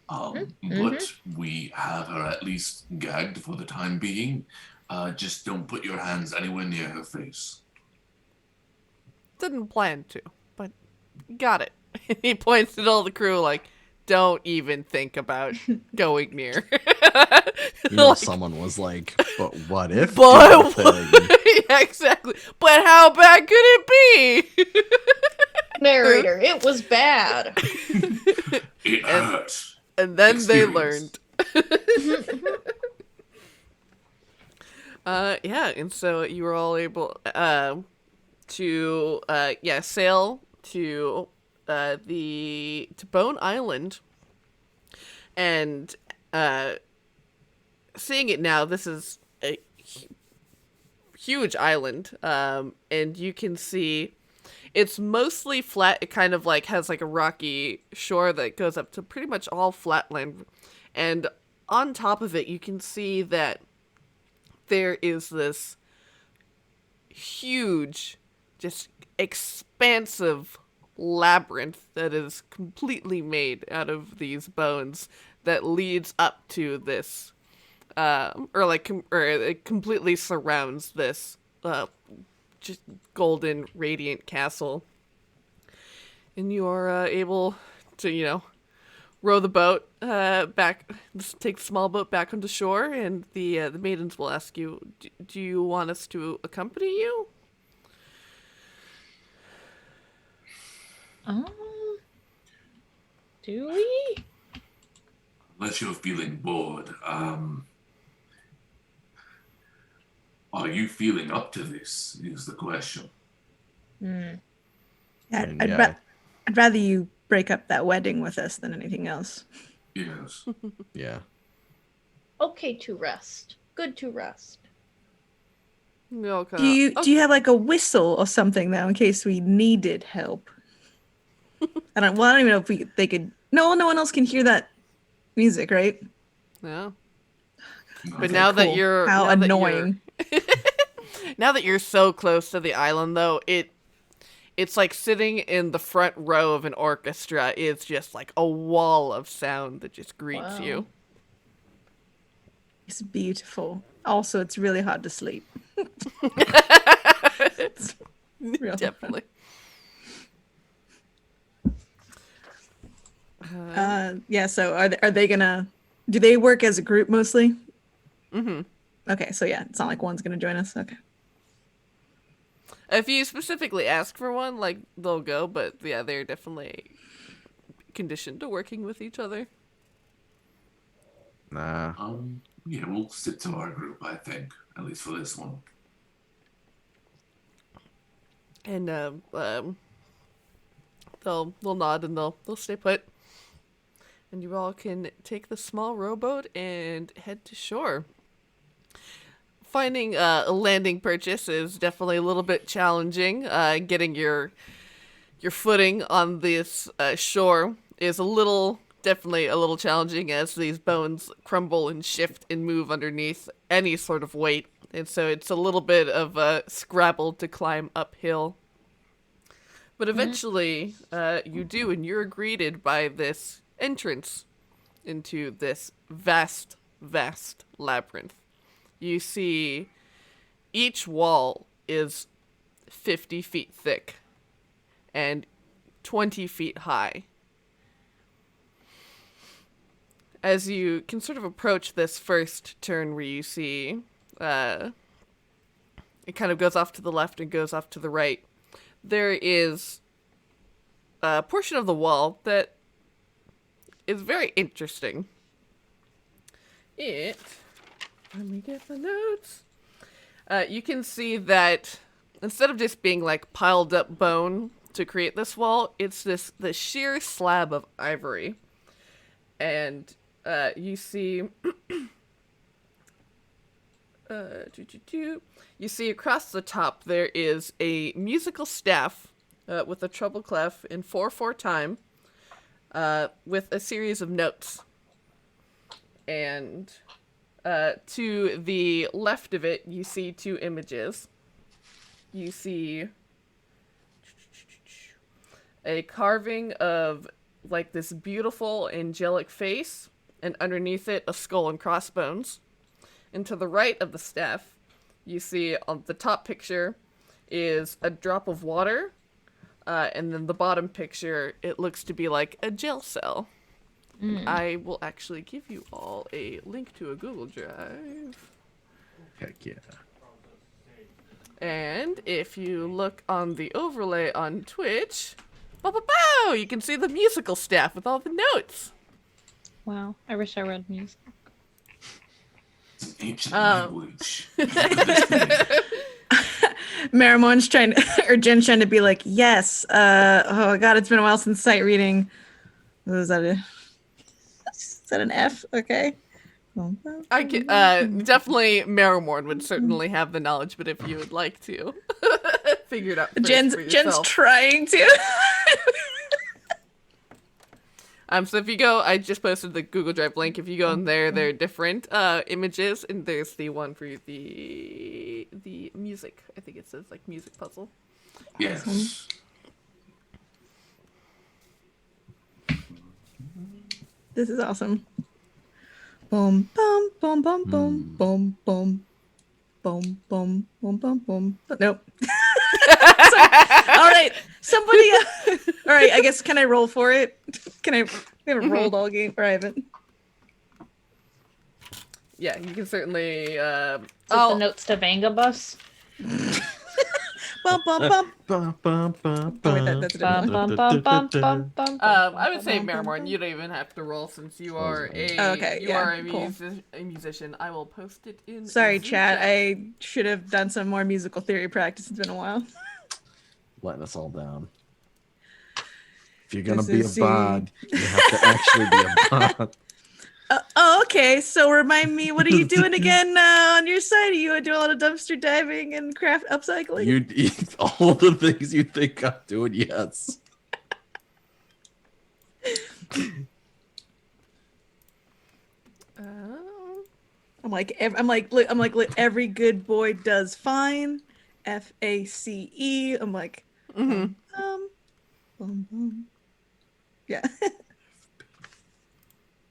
But we have her at least gagged for the time being. Just don't put your hands anywhere near her face. Didn't plan to, but got it. He points at all the crew like, don't even think about going near. Someone was like, but what if? But yeah, exactly. But how bad could it be? Narrator, it was bad. It hurts. And then they Experience. learned. And so you were all able to sail to Bone Island, and seeing it now, this is a huge island, and you can see it's mostly flat. It kind of has a rocky shore that goes up to pretty much all flatland, and on top of it you can see that there is this huge, just expansive labyrinth that is completely made out of these bones that leads up to this it completely surrounds this just golden radiant castle, and you are able to row the boat back, take the small boat back onto shore, and the maidens will ask you, do you want us to accompany you? Do we? Unless you're feeling bored, are you feeling up to this, is the question. I'd rather you break up that wedding with us than anything else. Yes. Yeah. Okay to rest. Good to rest. Okay. Do you have a whistle or something though in case we needed help? I don't even know if they could. No one else can hear that music, right? No. No. But now that Cool. you're How now that annoying. now that you're so close to the island, though, it's like sitting in the front row of an orchestra is just like a wall of sound that just greets you. It's beautiful. Also, it's really hard to sleep. It's real Definitely. So are they gonna? Do they work as a group mostly? Mm-hmm. Okay, so yeah, it's not like one's gonna join us. Okay. If you specifically ask for one, they'll go, but yeah, they're definitely conditioned to working with each other. Nah. Yeah, we'll stick to our group, I think, at least for this one. And they'll nod and they'll stay put. And you all can take the small rowboat and head to shore. finding a landing purchase is definitely a little bit challenging. Getting your footing on this shore is definitely a little challenging as these bones crumble and shift and move underneath any sort of weight. And so it's a little bit of a scrabble to climb uphill. But eventually, you do, and you're greeted by this entrance into this vast, vast labyrinth. You see each wall is 50 feet thick and 20 feet high. As you can sort of approach this first turn where you see it kind of goes off to the left and goes off to the right, there is a portion of the wall that is very interesting. Let me get the notes. You can see that instead of just being like piled up bone to create this wall, it's this sheer slab of ivory. And you see you see across the top there is a musical staff with a treble clef in 4/4 time with a series of notes. And to the left of it, you see 2 images. You see a carving of like this beautiful angelic face, and underneath it a skull and crossbones. And to the right of the staff, you see on the top picture is a drop of water, and then the bottom picture, it looks to be like a jail cell. I will actually give you all a link to a Google Drive. Heck yeah. And if you look on the overlay on Twitch, you can see the musical staff with all the notes. Wow, I wish I read music. It's an ancient language. Marrowmorn's trying to, or Jen's trying to be like, yes. Oh god, it's been a while since sight reading. Is that an F? Okay. I can, definitely Marrowmorn would certainly have the knowledge, but if you would like to figure it out first Jen's for yourself. trying to. So if you go, I just posted the Google Drive link. If you go in there, there are different images, and there's the one for the music. I think it says like music puzzle. Yes. This is awesome. Boom, boom, boom, boom, boom, boom, boom, boom, boom, boom, boom, boom. Nope. All right, somebody. All right, I guess can I roll for it? Can I? We haven't rolled all game, or I haven't. Yeah, you can certainly. The notes to Vangabus. Bum, bum, bum. Oh, wait, that's a different one. I would say Marrowmorn, you don't even have to roll since you are a musician. I will post it in. Sorry, chat. I should have done some more musical theory practice. It's been a while. Letting us all down. If you're gonna be a bard, you have to actually be a bard. Okay. So remind me, what are you doing again on your side? Are you doing a lot of dumpster diving and craft upcycling? You all the things you think I'm doing, yes. I'm like, every good boy does fine. FACE. I'm like, yeah.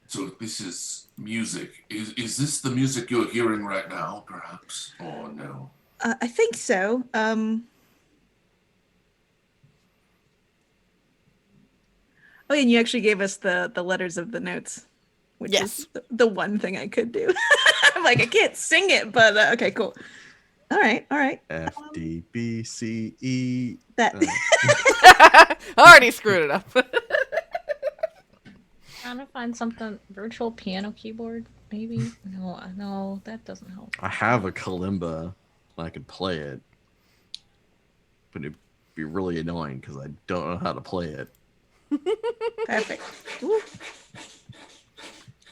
So this is music. Is this the music you're hearing right now, perhaps? Or no? I think so. Oh, and you actually gave us the letters of the notes, which is the one thing I could do. I'm like, I can't sing it, but okay, cool. All right. F, D, B, C, E. That. Already screwed it up. Trying to find something. Virtual piano keyboard, maybe? No, that doesn't help. I have a kalimba, and I could play it, but it'd be really annoying because I don't know how to play it. Perfect.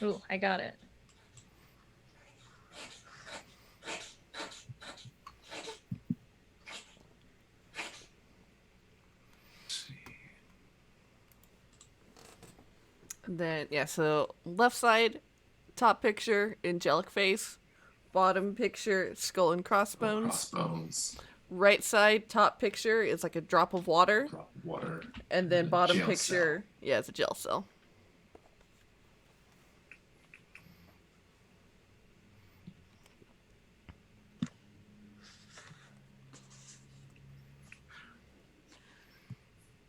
Ooh, I got it. Then, yeah, so left side, top picture, angelic face. Bottom picture, skull and crossbones. Right side, top picture is like a drop of water. And then bottom picture, it's a gel cell.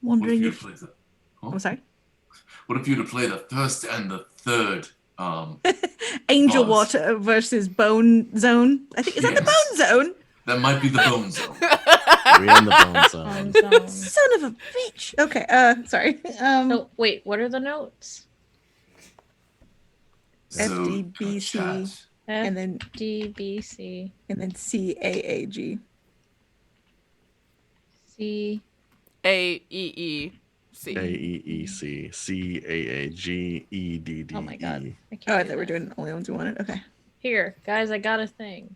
Wondering if... I'm sorry? What if you were to play the first and the third Angel boss? Water versus Bone Zone. I think, is that the Bone Zone? That might be the Bone Zone. We're in the Bone Zone. Son of a bitch. Okay, sorry. So, wait, what are the notes? FDBC. And then DBC. And then CAAG. C. AEEC. AEEC. CAAGEDD. Oh my god. I thought we were doing the only ones we wanted. Okay. Here, guys, I got a thing.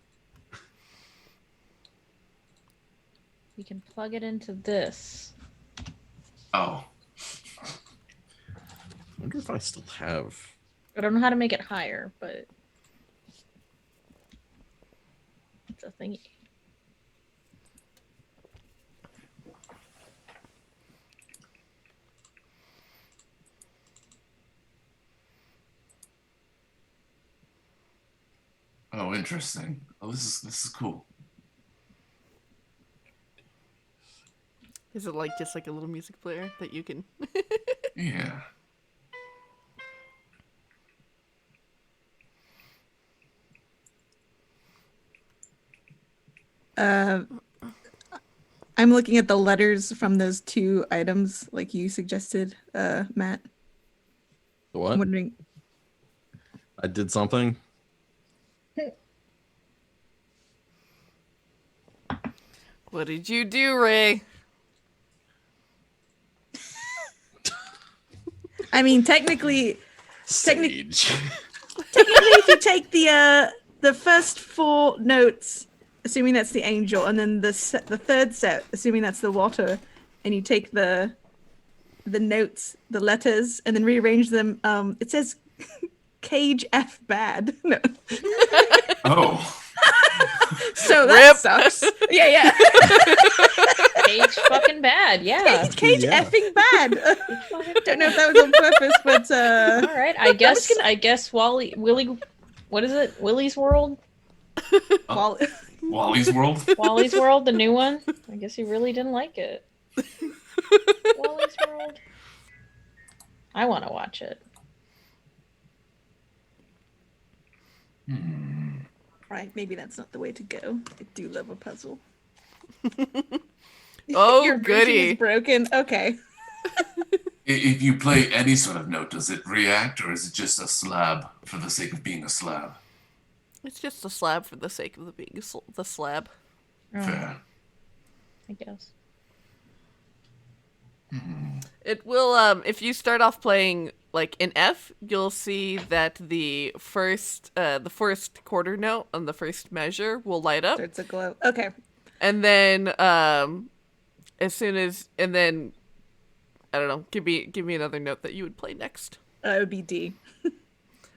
We can plug it into this. Oh. I wonder if I still have... I don't know how to make it higher, but it's a thingy. Oh, interesting. Oh, this is cool. Is it like just like a little music player that you can? Yeah. I'm looking at the letters from those two items, like you suggested, Matt. The what? I'm wondering. I did something. What did you do, Ray? I mean, technically, Sage. if you take the first four notes, assuming that's the angel, and then the third set, assuming that's the water, and you take the notes, the letters, and then rearrange them, it says Cage F bad. No. Oh. So that Rip. sucks. Yeah. Cage fucking bad, yeah. Cage effing bad. Don't know if that was on purpose, but all right. I guess Willy, what is it? Willy's World? Wally's World? Wally's World, the new one? I guess he really didn't like it. Wally's World. I want to watch it. Right, maybe that's not the way to go. I do love a puzzle. Oh, Your bridging goody. is broken. Okay. If you play any sort of note, does it react, or is it just a slab for the sake of being a slab? It's just a slab for the sake of being the slab. Fair. I guess. It will, if you start off playing like in F, you'll see that the first quarter note on the first measure will light up. Starts a glow. Okay. And then, I don't know, give me another note that you would play next. It would be D.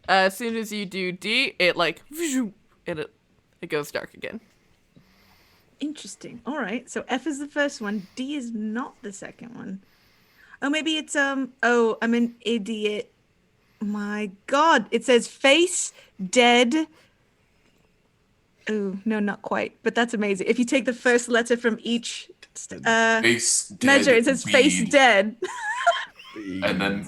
As soon as you do D, it like, and it goes dark again. Interesting. All right. So F is the first one. D is not the second one. Oh, maybe it's oh, I'm an idiot. My God. It says face dead. Oh, no, not quite. But that's amazing. If you take the first letter from each Face dead, measure, it says B. face dead. And then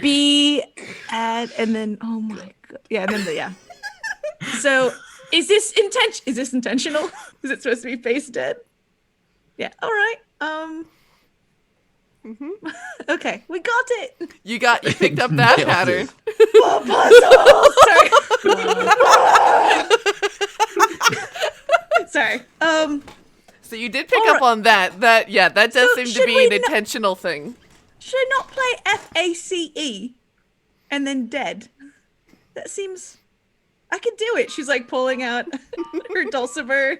B add and then oh my God. Yeah, and then yeah. So is this intentional? Is it supposed to be face dead? Yeah. All right. Okay, we got it. You picked up that Nailed pattern. More puzzles. Sorry. Sorry. So you did pick up on that. That does So seem to should be we an not- intentional thing. Should I not play FACE and then dead? That seems. I could do it. She's like pulling out her dulcimer.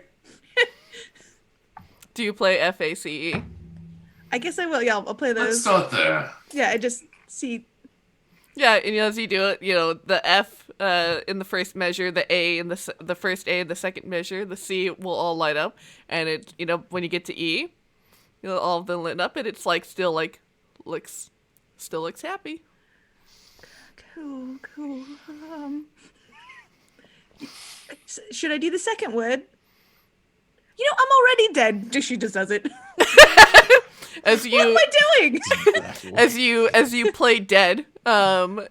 Do you play FACE? I guess I will. Yeah, I'll play let's those. start there. Yeah, I just see. Yeah, and as you do it, the F in the first measure, the A in the first A in the second measure, the C will all light up, and it, when you get to E, all of them lit up, and it's like still looks happy. Cool. Should I do the second word? I'm already dead. She just does it. As you, what am I doing? as you play dead, those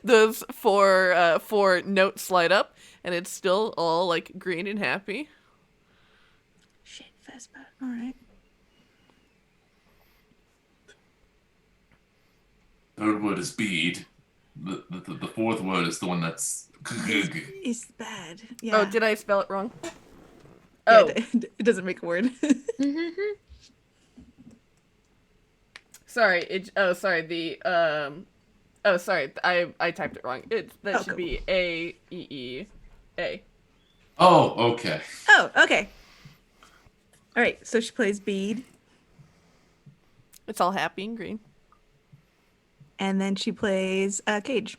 those four notes light up, and it's still all like green and happy. Shit, Vespa. All right. Third word is bead. The fourth word is the one that's It's bad. Yeah. Oh, did I spell it wrong? Yeah, Oh, it doesn't make a word. sorry. Sorry. I typed it wrong. Should be A. Oh, okay. Oh, okay. All right. So she plays bead, It's all happy and green. and then she plays cage.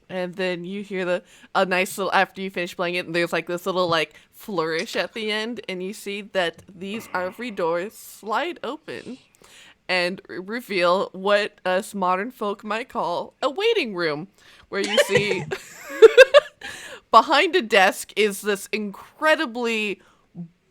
And then you hear a nice little, after you finish playing it, and there's like this little like flourish at the end, and you see that these ivory doors slide open and reveal what us modern folk might call a waiting room, where you see behind a desk is this incredibly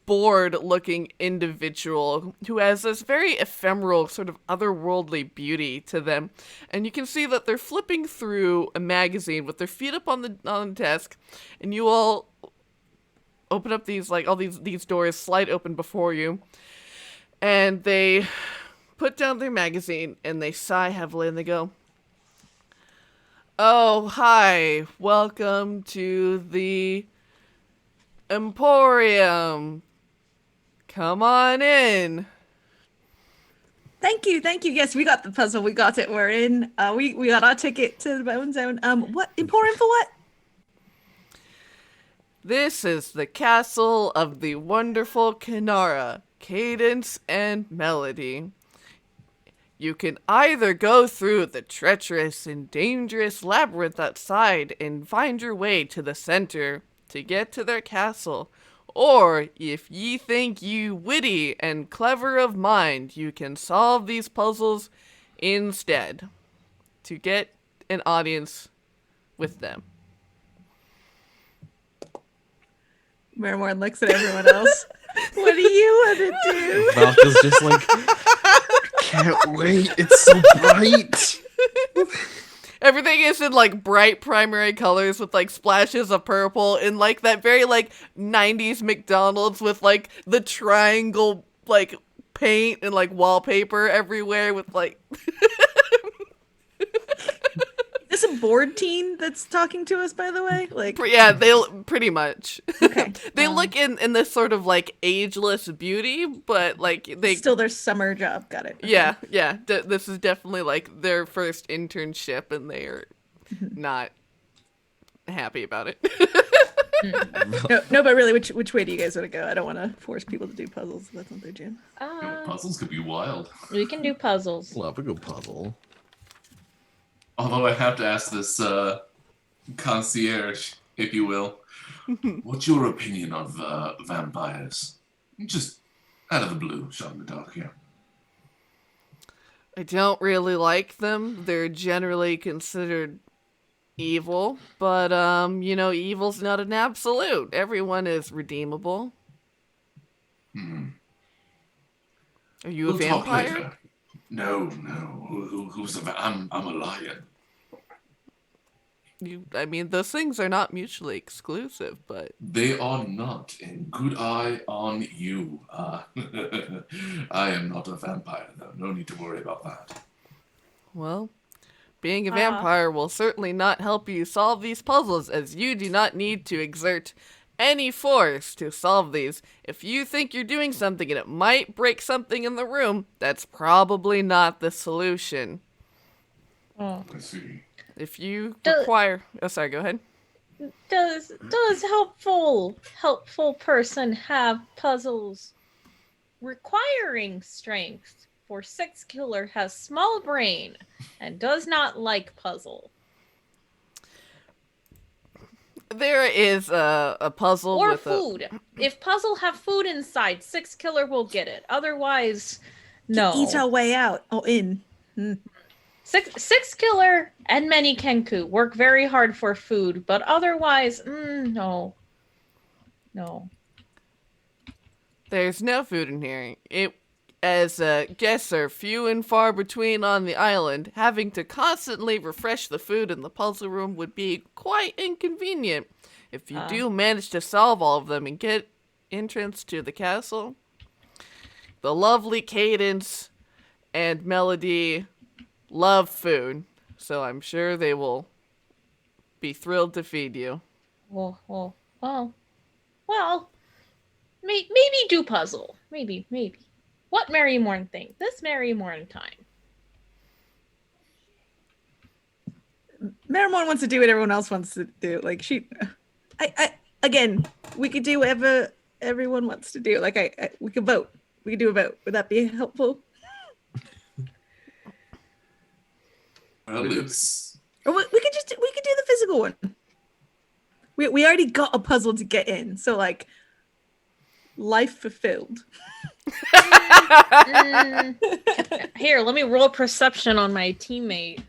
bored looking individual who has this very ephemeral sort of otherworldly beauty to them, and you can see that they're flipping through a magazine with their feet up on the desk, and you all open up these doors slide open before you, and they put down their magazine and they sigh heavily and they go, "Oh, hi, welcome to the Emporium. Come on in." Thank you. Yes, we got the puzzle. We got it. We're in. We got our ticket to the Bone Zone. What Emporium for what? This is the castle of the wonderful Kinara, Cadence and Melody. You can either go through the treacherous and dangerous labyrinth outside and find your way to the center to get to their castle, or if ye think you witty and clever of mind, you can solve these puzzles instead to get an audience with them. Marrowmorn looks at everyone else. What do you want to do? Valka's just like, can't wait. It's so bright. Everything is in like bright primary colors with like splashes of purple and like that very like 90s McDonald's with like the triangle like paint and like wallpaper everywhere with like Is this a bored teen that's talking to us, by the way? Like, yeah, they pretty much. Okay. They look in this sort of like ageless beauty, but like they still their summer job. Got it. Okay. Yeah. This is definitely like their first internship, and they are not happy about it. No, but really, which way do you guys want to go? I don't want to force people to do puzzles. That's not their jam. Puzzles could be wild. We can do puzzles. Love a good puzzle. Although I have to ask this concierge, if you will, what's your opinion of vampires? Just out of the blue, shot in the dark here. I don't really like them. They're generally considered evil, but evil's not an absolute. Everyone is redeemable. Are you a vampire? No. Who's I'm a lion. Those things are not mutually exclusive, but They are not, and good eye on you. I am not a vampire, though. No need to worry about that. well, being a vampire will certainly not help you solve these puzzles, as you do not need to exert any force to solve these. If you think you're doing something and it might break something in the room, that's probably not the solution. I see. If you require... Oh, sorry, go ahead. Does helpful person have puzzles requiring strength for 6 killer has small brain and does not like puzzle. There is a puzzle Or with food. If puzzle have food inside, 6 killer will get it. Otherwise, no. Eat our way out or in. Six killer and many kenku work very hard for food, but otherwise, no. No. There's no food in here. As guests are few and far between on the island, having to constantly refresh the food in the puzzle room would be quite inconvenient. If you do manage to solve all of them and get entrance to the castle, the lovely Cadence and Melody love food, so I'm sure they will be thrilled to feed you. Well, maybe do puzzle. Maybe. What Marrowmorn think? This Marrowmorn time. Marrowmorn wants to do what everyone else wants to do. Like again, we could do whatever everyone wants to do. Like we could vote. We could do a vote. Would that be helpful? Well, it's... Or we could do the physical one. We already got a puzzle to get in, so like life fulfilled. Here, let me roll perception on my teammate.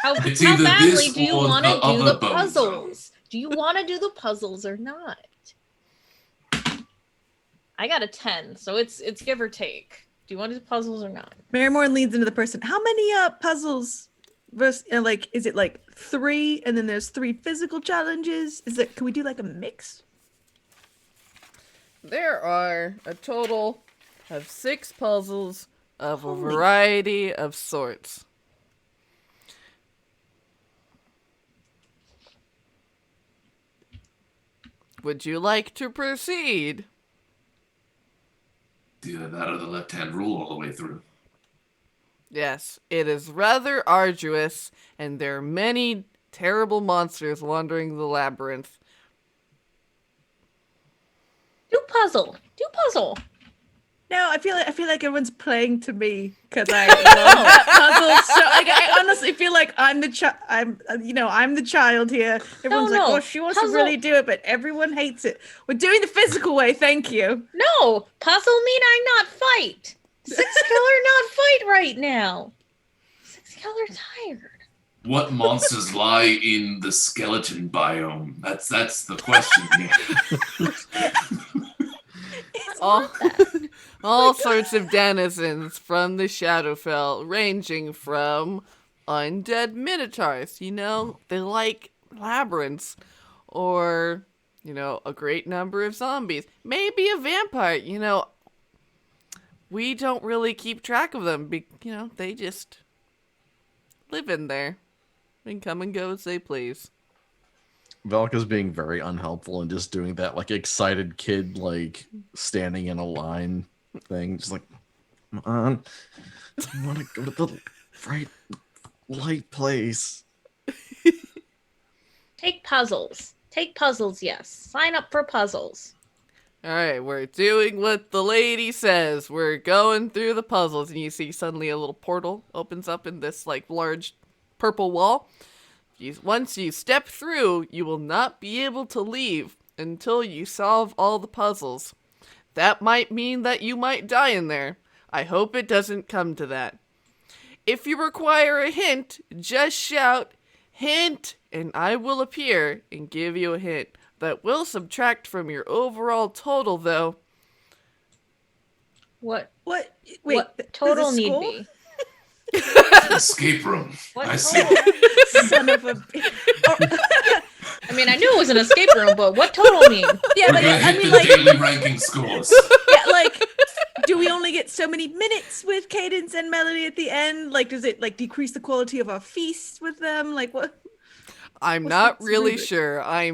How either badly this do you or want to the do other the bozo. puzzles? Do you want to do the puzzles or not? I got a 10, so it's give or take. Do you want to do puzzles or not? Marrowmorn leads into the person. How many puzzles versus like is it like 3 and then there's 3 physical challenges? Can we do like a mix? There are a total of 6 puzzles of a variety of sorts. Would you like to proceed? Either that or the left-hand rule all the way through. Yes, it is rather arduous, and there are many terrible monsters wandering the labyrinth. Do puzzle. No, I feel like everyone's playing to me because I love that puzzle. So I honestly feel like I'm the child here. Everyone's like, oh, she wants to really do it, but everyone hates it. We're doing the physical way. Thank you. No, puzzle mean I'm not fight. 6 killer not fight right now. 6 killer tired. What monsters lie in the skeleton biome? That's the question here. All sorts of denizens from the Shadowfell, ranging from undead minotaurs, they like labyrinths, or, a great number of zombies, maybe a vampire, we don't really keep track of them, they just live in there and come and go as they please. Valka's being very unhelpful and just doing that like excited kid like standing in a line thing, just like, come on, I want to go to the right light place. Take puzzles, yes. Sign up for puzzles. Alright, we're doing what the lady says. We're going through the puzzles, and you see suddenly a little portal opens up in this like large purple wall. Once you step through, you will not be able to leave until you solve all the puzzles. That might mean that you might die in there. I hope it doesn't come to that. If you require a hint, just shout, "Hint!" and I will appear and give you a hint. That will subtract from your overall total, though. What? Wait, what total need be? Escape room. What I see. Son of a... I mean, I knew it was an escape room, but what total mean? Yeah, We're but gonna I hit mean, the like, daily ranking scores. yeah, like, do we only get so many minutes with Cadence and Melody at the end? Like, does it like decrease the quality of our feast with them? Like, what? I'm not really sure. I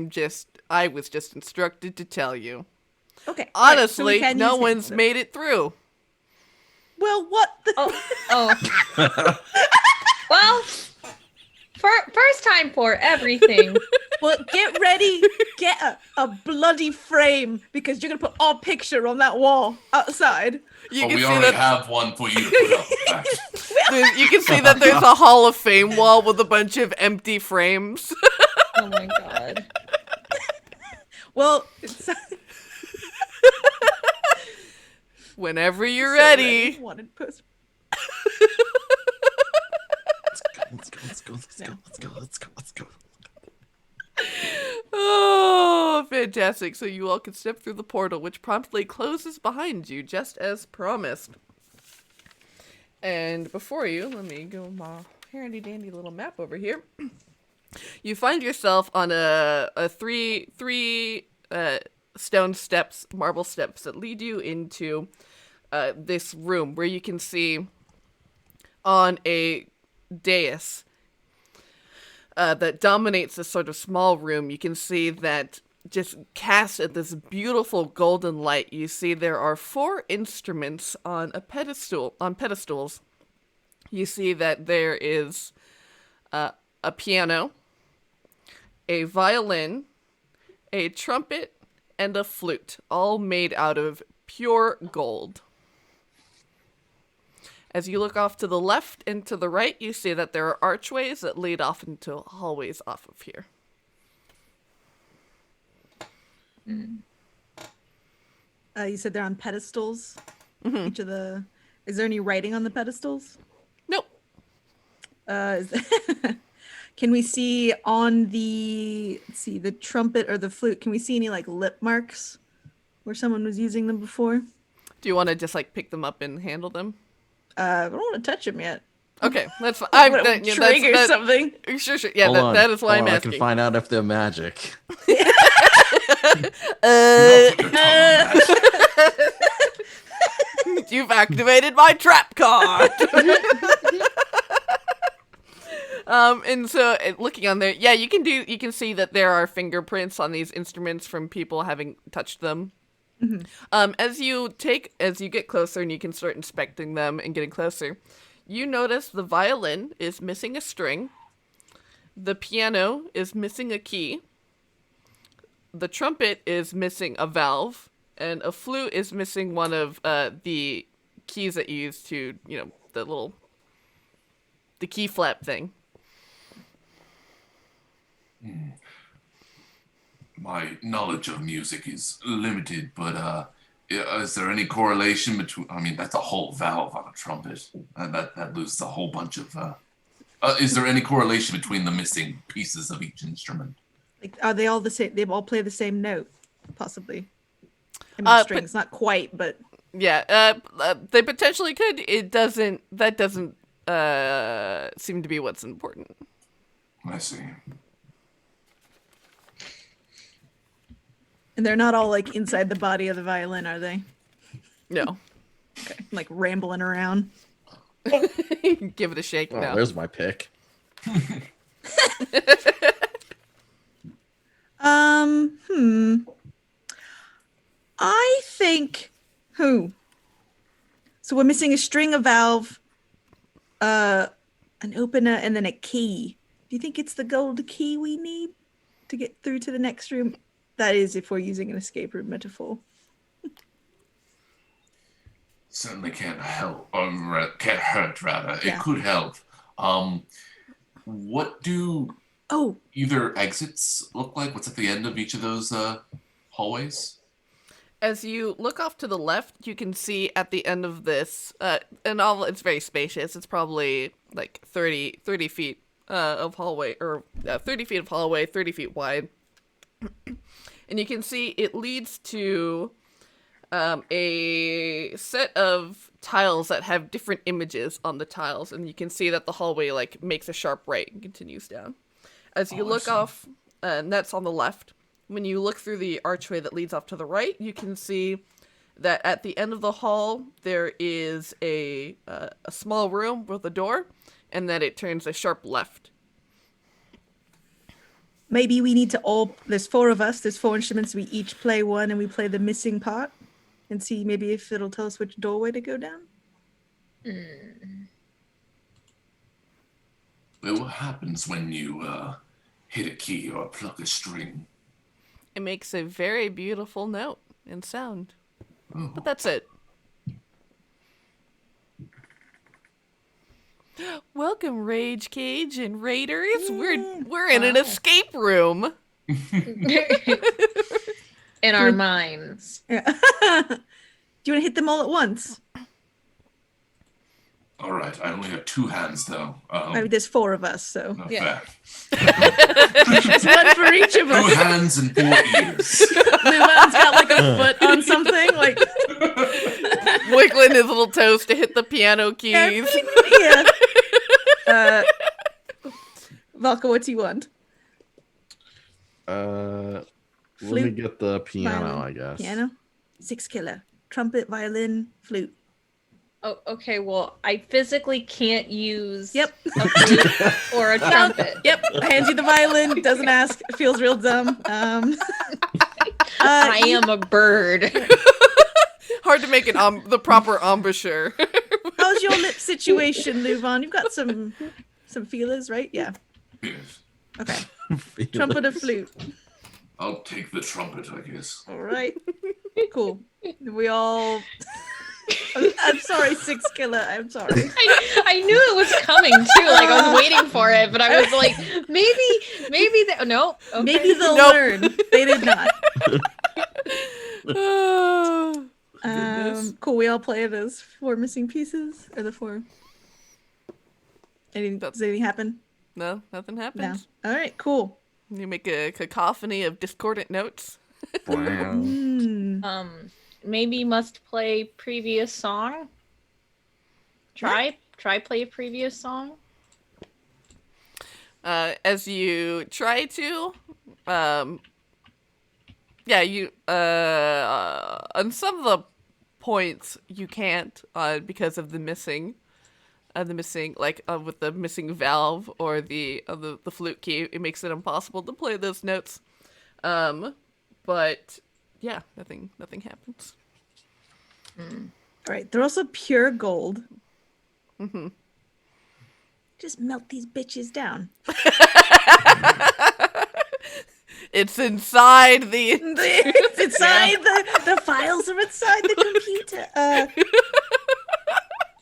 was just instructed to tell you. Okay. Honestly, right, so no one's made it through. Well, what the... Oh. Well, First time for everything. Well, get ready. Get a bloody frame because you're gonna put our picture on that wall outside. You But can we see already that have one for you to put up. Back. you can see that there's a Hall of Fame wall with a bunch of empty frames. Oh my god. Well, it's Whenever you're so ready. Wanted post. Let's go. Oh, fantastic. So you all can step through the portal, which promptly closes behind you, just as promised. And before you, let me go my handy-dandy little map over here. You find yourself on a three stone steps, marble steps that lead you into this room where you can see on a dais that dominates this sort of small room. You can see that just cast at this beautiful golden light, you see there are 4 instruments on pedestals. You see that there is a piano, a violin, a trumpet, and a flute, all made out of pure gold. As you look off to the left and to the right, you see that there are archways that lead off into hallways off of here. You said they're on pedestals. Mm-hmm. Each of the. Is there any writing on the pedestals? Nope. Can we see on the the trumpet or the flute? Can we see any like lip marks where someone was using them before? Do you want to just like pick them up and handle them? I don't want to touch them yet. Okay, that's fine. Trigger something. Sure. Yeah, Hold on, that is why I'm I asking. can find out if they're magic. Do not put your tongue on that. You've activated my trap card. And so looking on there, yeah, you can see that there are fingerprints on these instruments from people having touched them. Mm-hmm. As you get closer and you can start inspecting them and getting closer, you notice the violin is missing a string, the piano is missing a key, the trumpet is missing a valve, and a flute is missing one of the keys that you use to, the key flap thing. My knowledge of music is limited, but is there any correlation between? I mean, that's a whole valve on a trumpet, and that loses a whole bunch of. Is there any correlation between the missing pieces of each instrument? Like, are they all the same? They all play the same note, possibly. I mean, strings, not quite, but yeah, they potentially could. That doesn't seem to be what's important. I see. And they're not all like inside the body of the violin, are they? No. Okay, like rambling around. Give it a shake. Oh, now. there's my pick. I think so we're missing a string, a valve, an opener, and then a key. Do you think it's the gold key we need to get through to the next room? That is, if we're using an escape room metaphor. Certainly can't help, or can't hurt, rather. Yeah. It could help. What do either exits look like? What's at the end of each of those hallways? As you look off to the left, you can see at the end of this, and it's very spacious. It's probably like 30 feet of hallway, or 30 feet of hallway, 30 feet wide. And you can see it leads to a set of tiles that have different images on the tiles, and you can see that the hallway like makes a sharp right and continues down. As you look off, and that's on the left. When you look through the archway that leads off to the right, you can see that at the end of the hall there is a small room with a door, and that it turns a sharp left. Maybe we need to there's 4 of us, there's 4 instruments, we each play one and we play the missing part and see maybe if it'll tell us which doorway to go down. Well, what happens when you hit a key or pluck a string? It makes a very beautiful note and sound. Oh. But that's it. Welcome, Rage Cage and Raiders. We're in an escape room. In our minds. Yeah. Do you want to hit them all at once? All right, I only have 2 hands, though. I mean, there's 4 of us, so. Not Yeah. fair. One for each of 2 us. hands and 4 ears. LuVon's got like a foot on something. Like, Wiggling his little toes to hit the piano keys. yeah. Valka, what do you want? Let me Flute, get the piano, violin, I guess. Piano? 6 killer. Trumpet, violin, flute. Oh, okay. Well, I physically can't use Yep. a flute or a trumpet. Yep. Hands you the violin. Doesn't ask. Feels real dumb. I am a bird. Hard to make the proper embouchure. How's your lip situation, LuVon? You've got some feelers, right? Yeah. Yes. Okay. Trumpet or flute? I'll take the trumpet, I guess. All right. Cool. We all. I'm sorry, 6 killer. I'm sorry. I knew it was coming too. Like I was waiting for it, but I was like, maybe no. Okay. Maybe they'll Nope. learn. They did not. Goodness. Cool. We all play it as 4 missing pieces, or the 4. Does anything happen? No, nothing No. happens. All right. Cool. You make a cacophony of discordant notes. Wow. Maybe must play previous song. Try play a previous song. As you try to, you on some of the points you can't because of the missing with the missing valve or the flute key. It makes it impossible to play those notes. But yeah, nothing happens. All right. They're also pure gold. Mm-hmm. Just melt these bitches down. It's inside the. It's inside the files are inside the computer.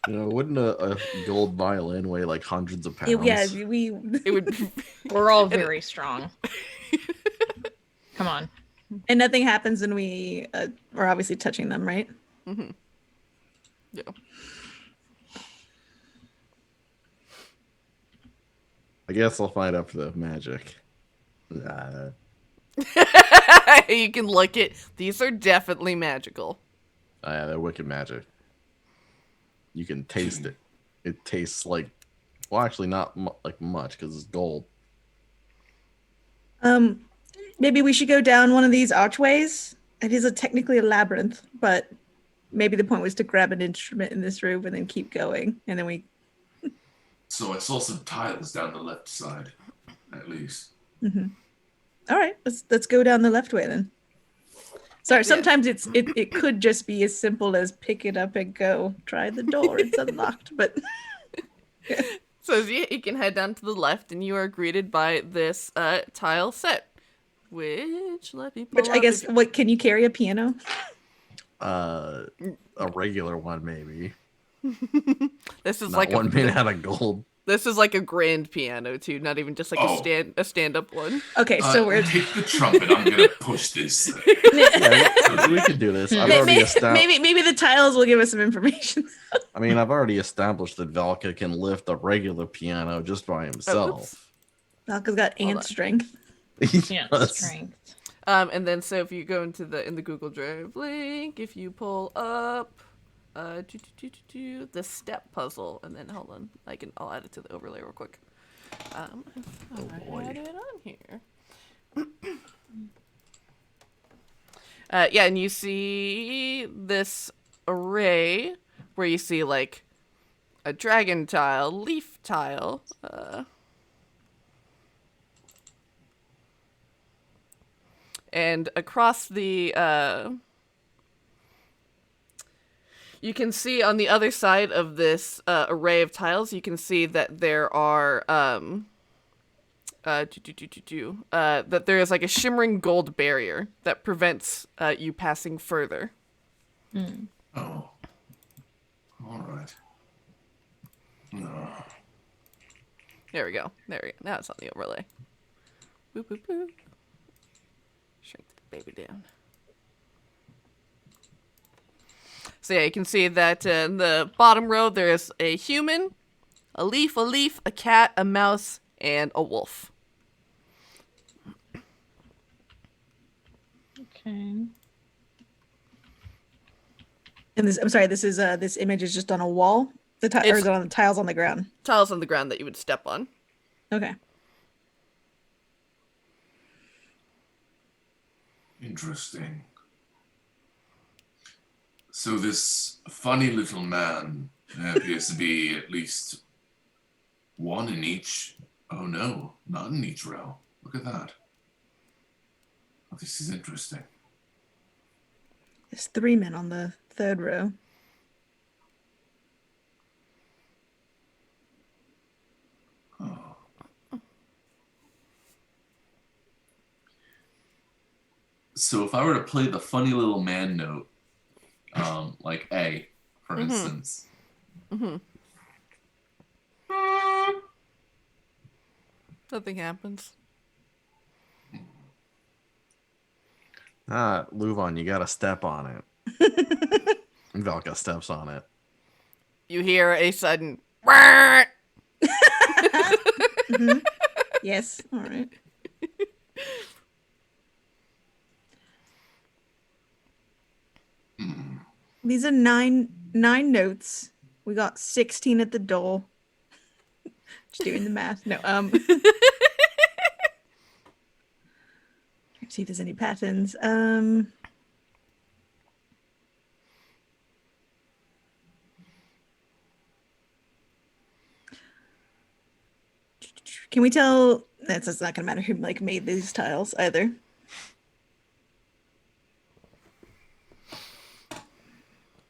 Wouldn't a gold violin weigh like hundreds of pounds? Yeah, It would. We're all very strong. Come on. and nothing happens when we are obviously touching them, right? Mm-hmm. Yeah. I guess I'll find out for the magic. You can look it. These are definitely magical. Yeah, they're wicked magic. You can taste it. It tastes like, well, actually not like much because it's gold. Maybe we should go down one of these archways. It is technically a labyrinth, but maybe the point was to grab an instrument in this room and then keep going, and then we. So I saw some tiles down the left side, at least. Mm-hmm. All right, let's go down the left way then. Sorry, sometimes it could just be as simple as pick it up and go. Try the door; it's unlocked. But so you can head down to the left, and you are greeted by this tile set. Which I guess, what can you carry a piano? A regular one, maybe. This is Not like one made out of gold. This is like a grand piano too, not even just like a stand up one. Okay, so we're Take the trumpet. I'm gonna push this thing. Yeah, we could do this. Maybe the tiles will give us some information. I mean, I've already established that Valka can lift a regular piano just by himself. Valka's got ant strength. Yeah, strength. And then so if you go into the Google Drive link, if you pull up the step puzzle, and then hold on, I'll add it to the overlay real quick. I had it on here. And you see this array where you see like a dragon tile, leaf tile, and across the You can see on the other side of this array of tiles, you can see that there are that there is like a shimmering gold barrier that prevents you passing further. Hmm. Oh. All right. No. There we go. There we go. Now it's on the overlay. Boop, boop, boop. Shrink the baby down. So yeah, you can see that in the bottom row there is a human, a leaf, a cat, a mouse, and a wolf. Okay. And this, I'm sorry, this is this image is just on a wall. Or is it on the tiles on the ground? Tiles on the ground that you would step on. Okay. Interesting. So this funny little man appears to be at least one in each. Oh no, not in each row. Look at that. Oh, this is interesting. There's 3 men on the 3rd row. Oh. So if I were to play the funny little man note, like A, for instance. Nothing happens. LuVon, you gotta step on it. Valka steps on it. You hear a sudden Yes. All right. These are nine notes. We got 16 at the door. Just doing the math. No. Let's see if there's any patterns. Can we tell? That's not gonna matter who made these tiles either.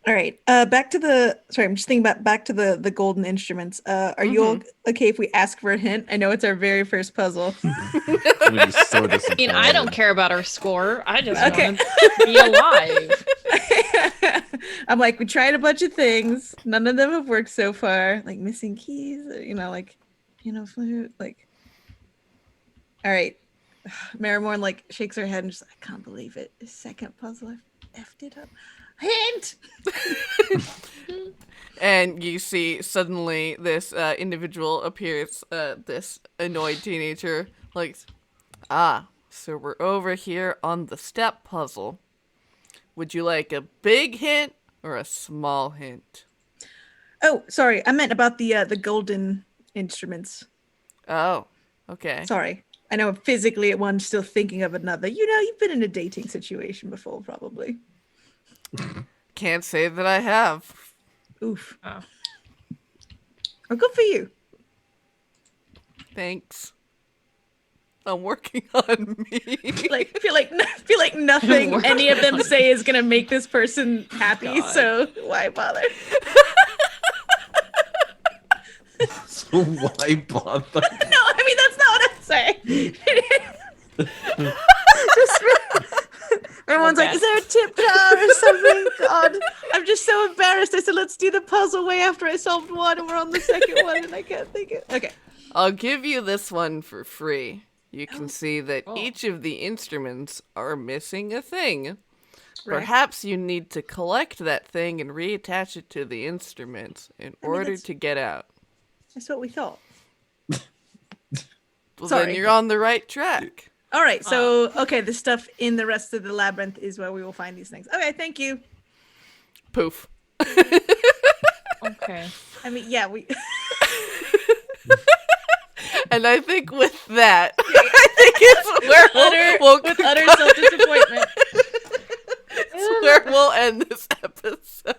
All right. Back to the. Sorry, I'm just thinking about back to the golden instruments. Are you all okay if we ask for a hint? I know it's our very first puzzle. We're just so I mean, I don't care about our score. I just want to be alive. I'm like, we tried a bunch of things. None of them have worked so far. Like missing keys, like piano flute. Like, all right. Marrowmorn shakes her head and just, I can't believe it. The second puzzle, I effed it up. Hint. And you see suddenly this individual appears, this annoyed teenager, so we're over here on the step puzzle. Would you like a big hint or a small hint? Oh, sorry. I meant about the golden instruments. Oh, okay. Sorry. I know physically at one, still thinking of another. You've been in a dating situation before, probably. Can't say that I have. Oof. Oh. Well, good for you. Thanks. I'm working on me. feel like nothing any of them say is gonna make this person happy. God. So why bother? So why bother? No, I mean that's not what I'm saying. Everyone's like, is there a tip jar or something? God, I'm just so embarrassed. I said, let's do the puzzle way after I solved one, and we're on the second one, and I can't think it. Okay. I'll give you this one for free. You can see that each of the instruments are missing a thing. Right. Perhaps you need to collect that thing and reattach it to the instrument in order to get out. That's what we thought. Well, Sorry. then you're on the right track. All right, so, the stuff in the rest of the labyrinth is where we will find these things. Okay, thank you. Poof. Okay. I mean, yeah, we... And I think with that, I think it's With utter self-disappointment. it's where we'll end this episode.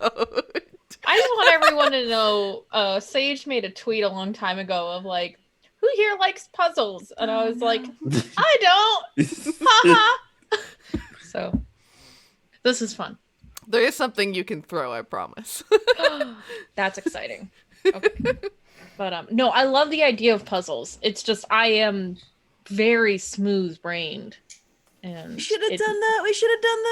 I just want everyone to know, Sage made a tweet a long time ago of who here likes puzzles? And I was like, I don't. Haha. So, this is fun. There is something you can throw, I promise. That's exciting. Okay. But no, I love the idea of puzzles. It's just I am very smooth brained. And We should have done that. We should have done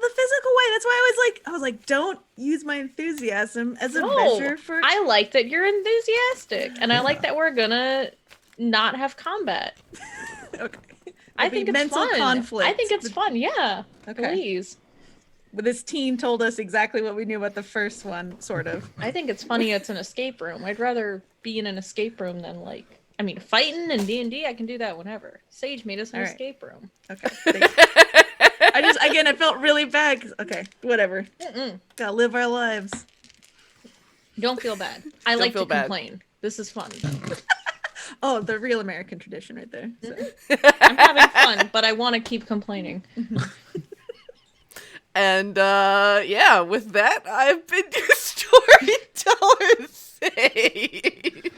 the physical way. That's why I was like, don't use my enthusiasm as a measure for. I like that you're enthusiastic, and I like that we're gonna not have combat. Okay. I think it's mental fun. conflict. I think it's fun. Yeah. Okay. Please. But this team told us exactly what we knew about the first one, sort of. I think it's funny. It's an escape room. I'd rather be in an escape room than fighting in D&D. I can do that whenever. Sage made us an escape room. Okay. Thanks. I felt really bad. Okay, whatever. Gotta live our lives. Don't feel bad. I like to complain. This is fun. Oh, the real American tradition right there. So. I'm having fun, but I want to keep complaining. And yeah, with that, I've been your storyteller, Sage.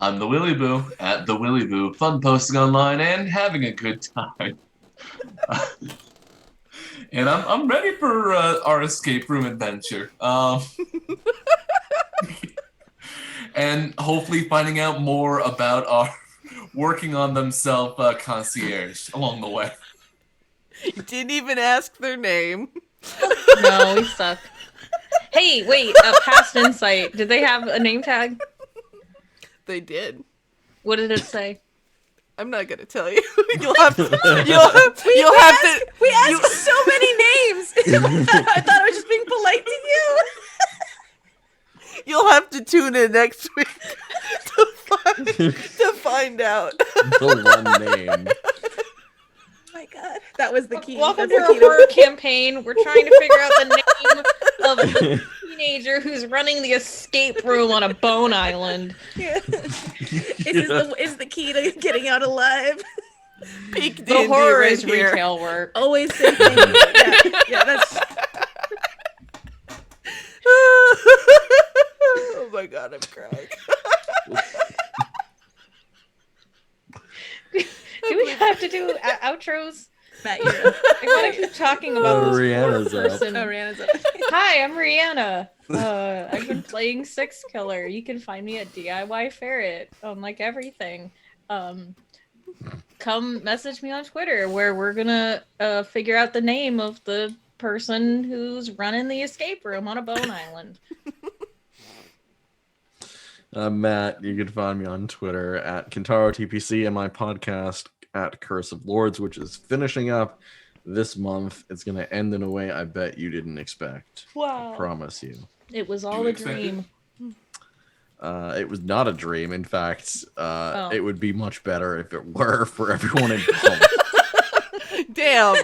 I'm the Willy Boo at the Willy Boo, fun posting online and having a good time. And I'm ready for our escape room adventure. And hopefully finding out more about our working on themselves concierge along the way. You didn't even ask their name. No, we suck. Hey, wait, past insight. Did they have a name tag? They did. What did it say? I'm not gonna tell you. You'll have to. You'll have to. We asked so many names. I thought I was just being polite to you. You'll have to tune in next week to find out. The one name. Oh my god, that was the key. Welcome That's to the key our horror campaign. We're trying to figure out the name of the teenager who's running the escape room on a bone island. Yeah. Is the key to getting out alive. Peak The D&D horror right is here. retail work. Always say thank you. Yeah, that's. Oh my god, I'm crying. Do we have to do outros? Matt, you're I gotta keep talking about this Rihanna's horror up. person. Oh, Rihanna's up. Hi, I'm Riana. I've been playing Six Killer. You can find me at DIY Ferret on like everything. Come message me on Twitter where we're gonna figure out the name of the person who's running the escape room on a bone island. I'm Matt. You can find me on Twitter at KentaroTPC and my podcast at Curse of Lords, which is finishing up this month. It's going to end in a way I bet you didn't expect. Wow. I promise you. It was all a dream. It was not a dream. In fact, it would be much better if it were for everyone involved. Damn.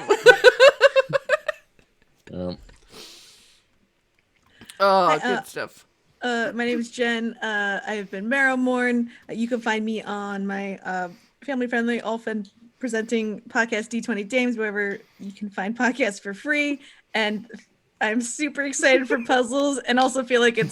Oh, good stuff. My name is Jen. I have been Marrowmorn. You can find me on my family-friendly, all-fun presenting podcast D20 Dames, wherever you can find podcasts for free. And I'm super excited for puzzles, and also feel like I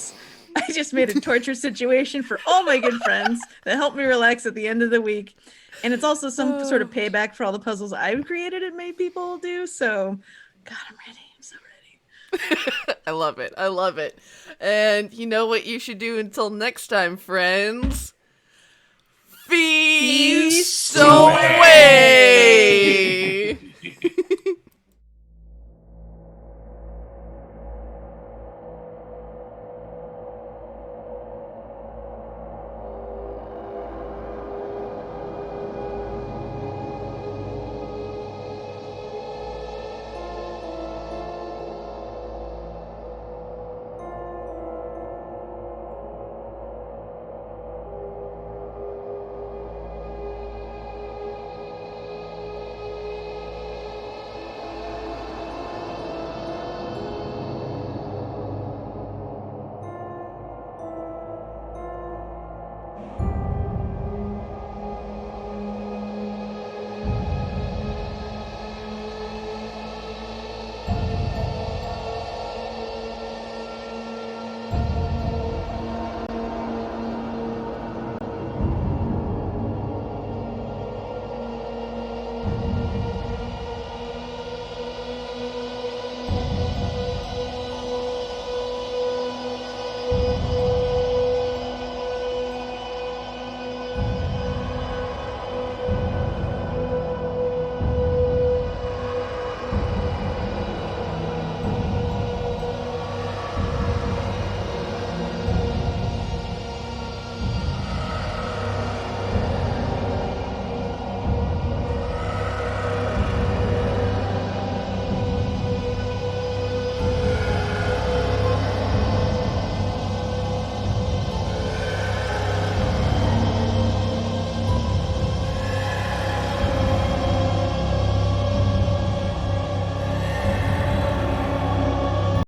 just made a torture situation for all my good friends that helped me relax at the end of the week. And it's also some sort of payback for all the puzzles I've created and made people do. So, God, I'm ready. I'm so ready. I love it. I love it. And you know what you should do until next time, friends?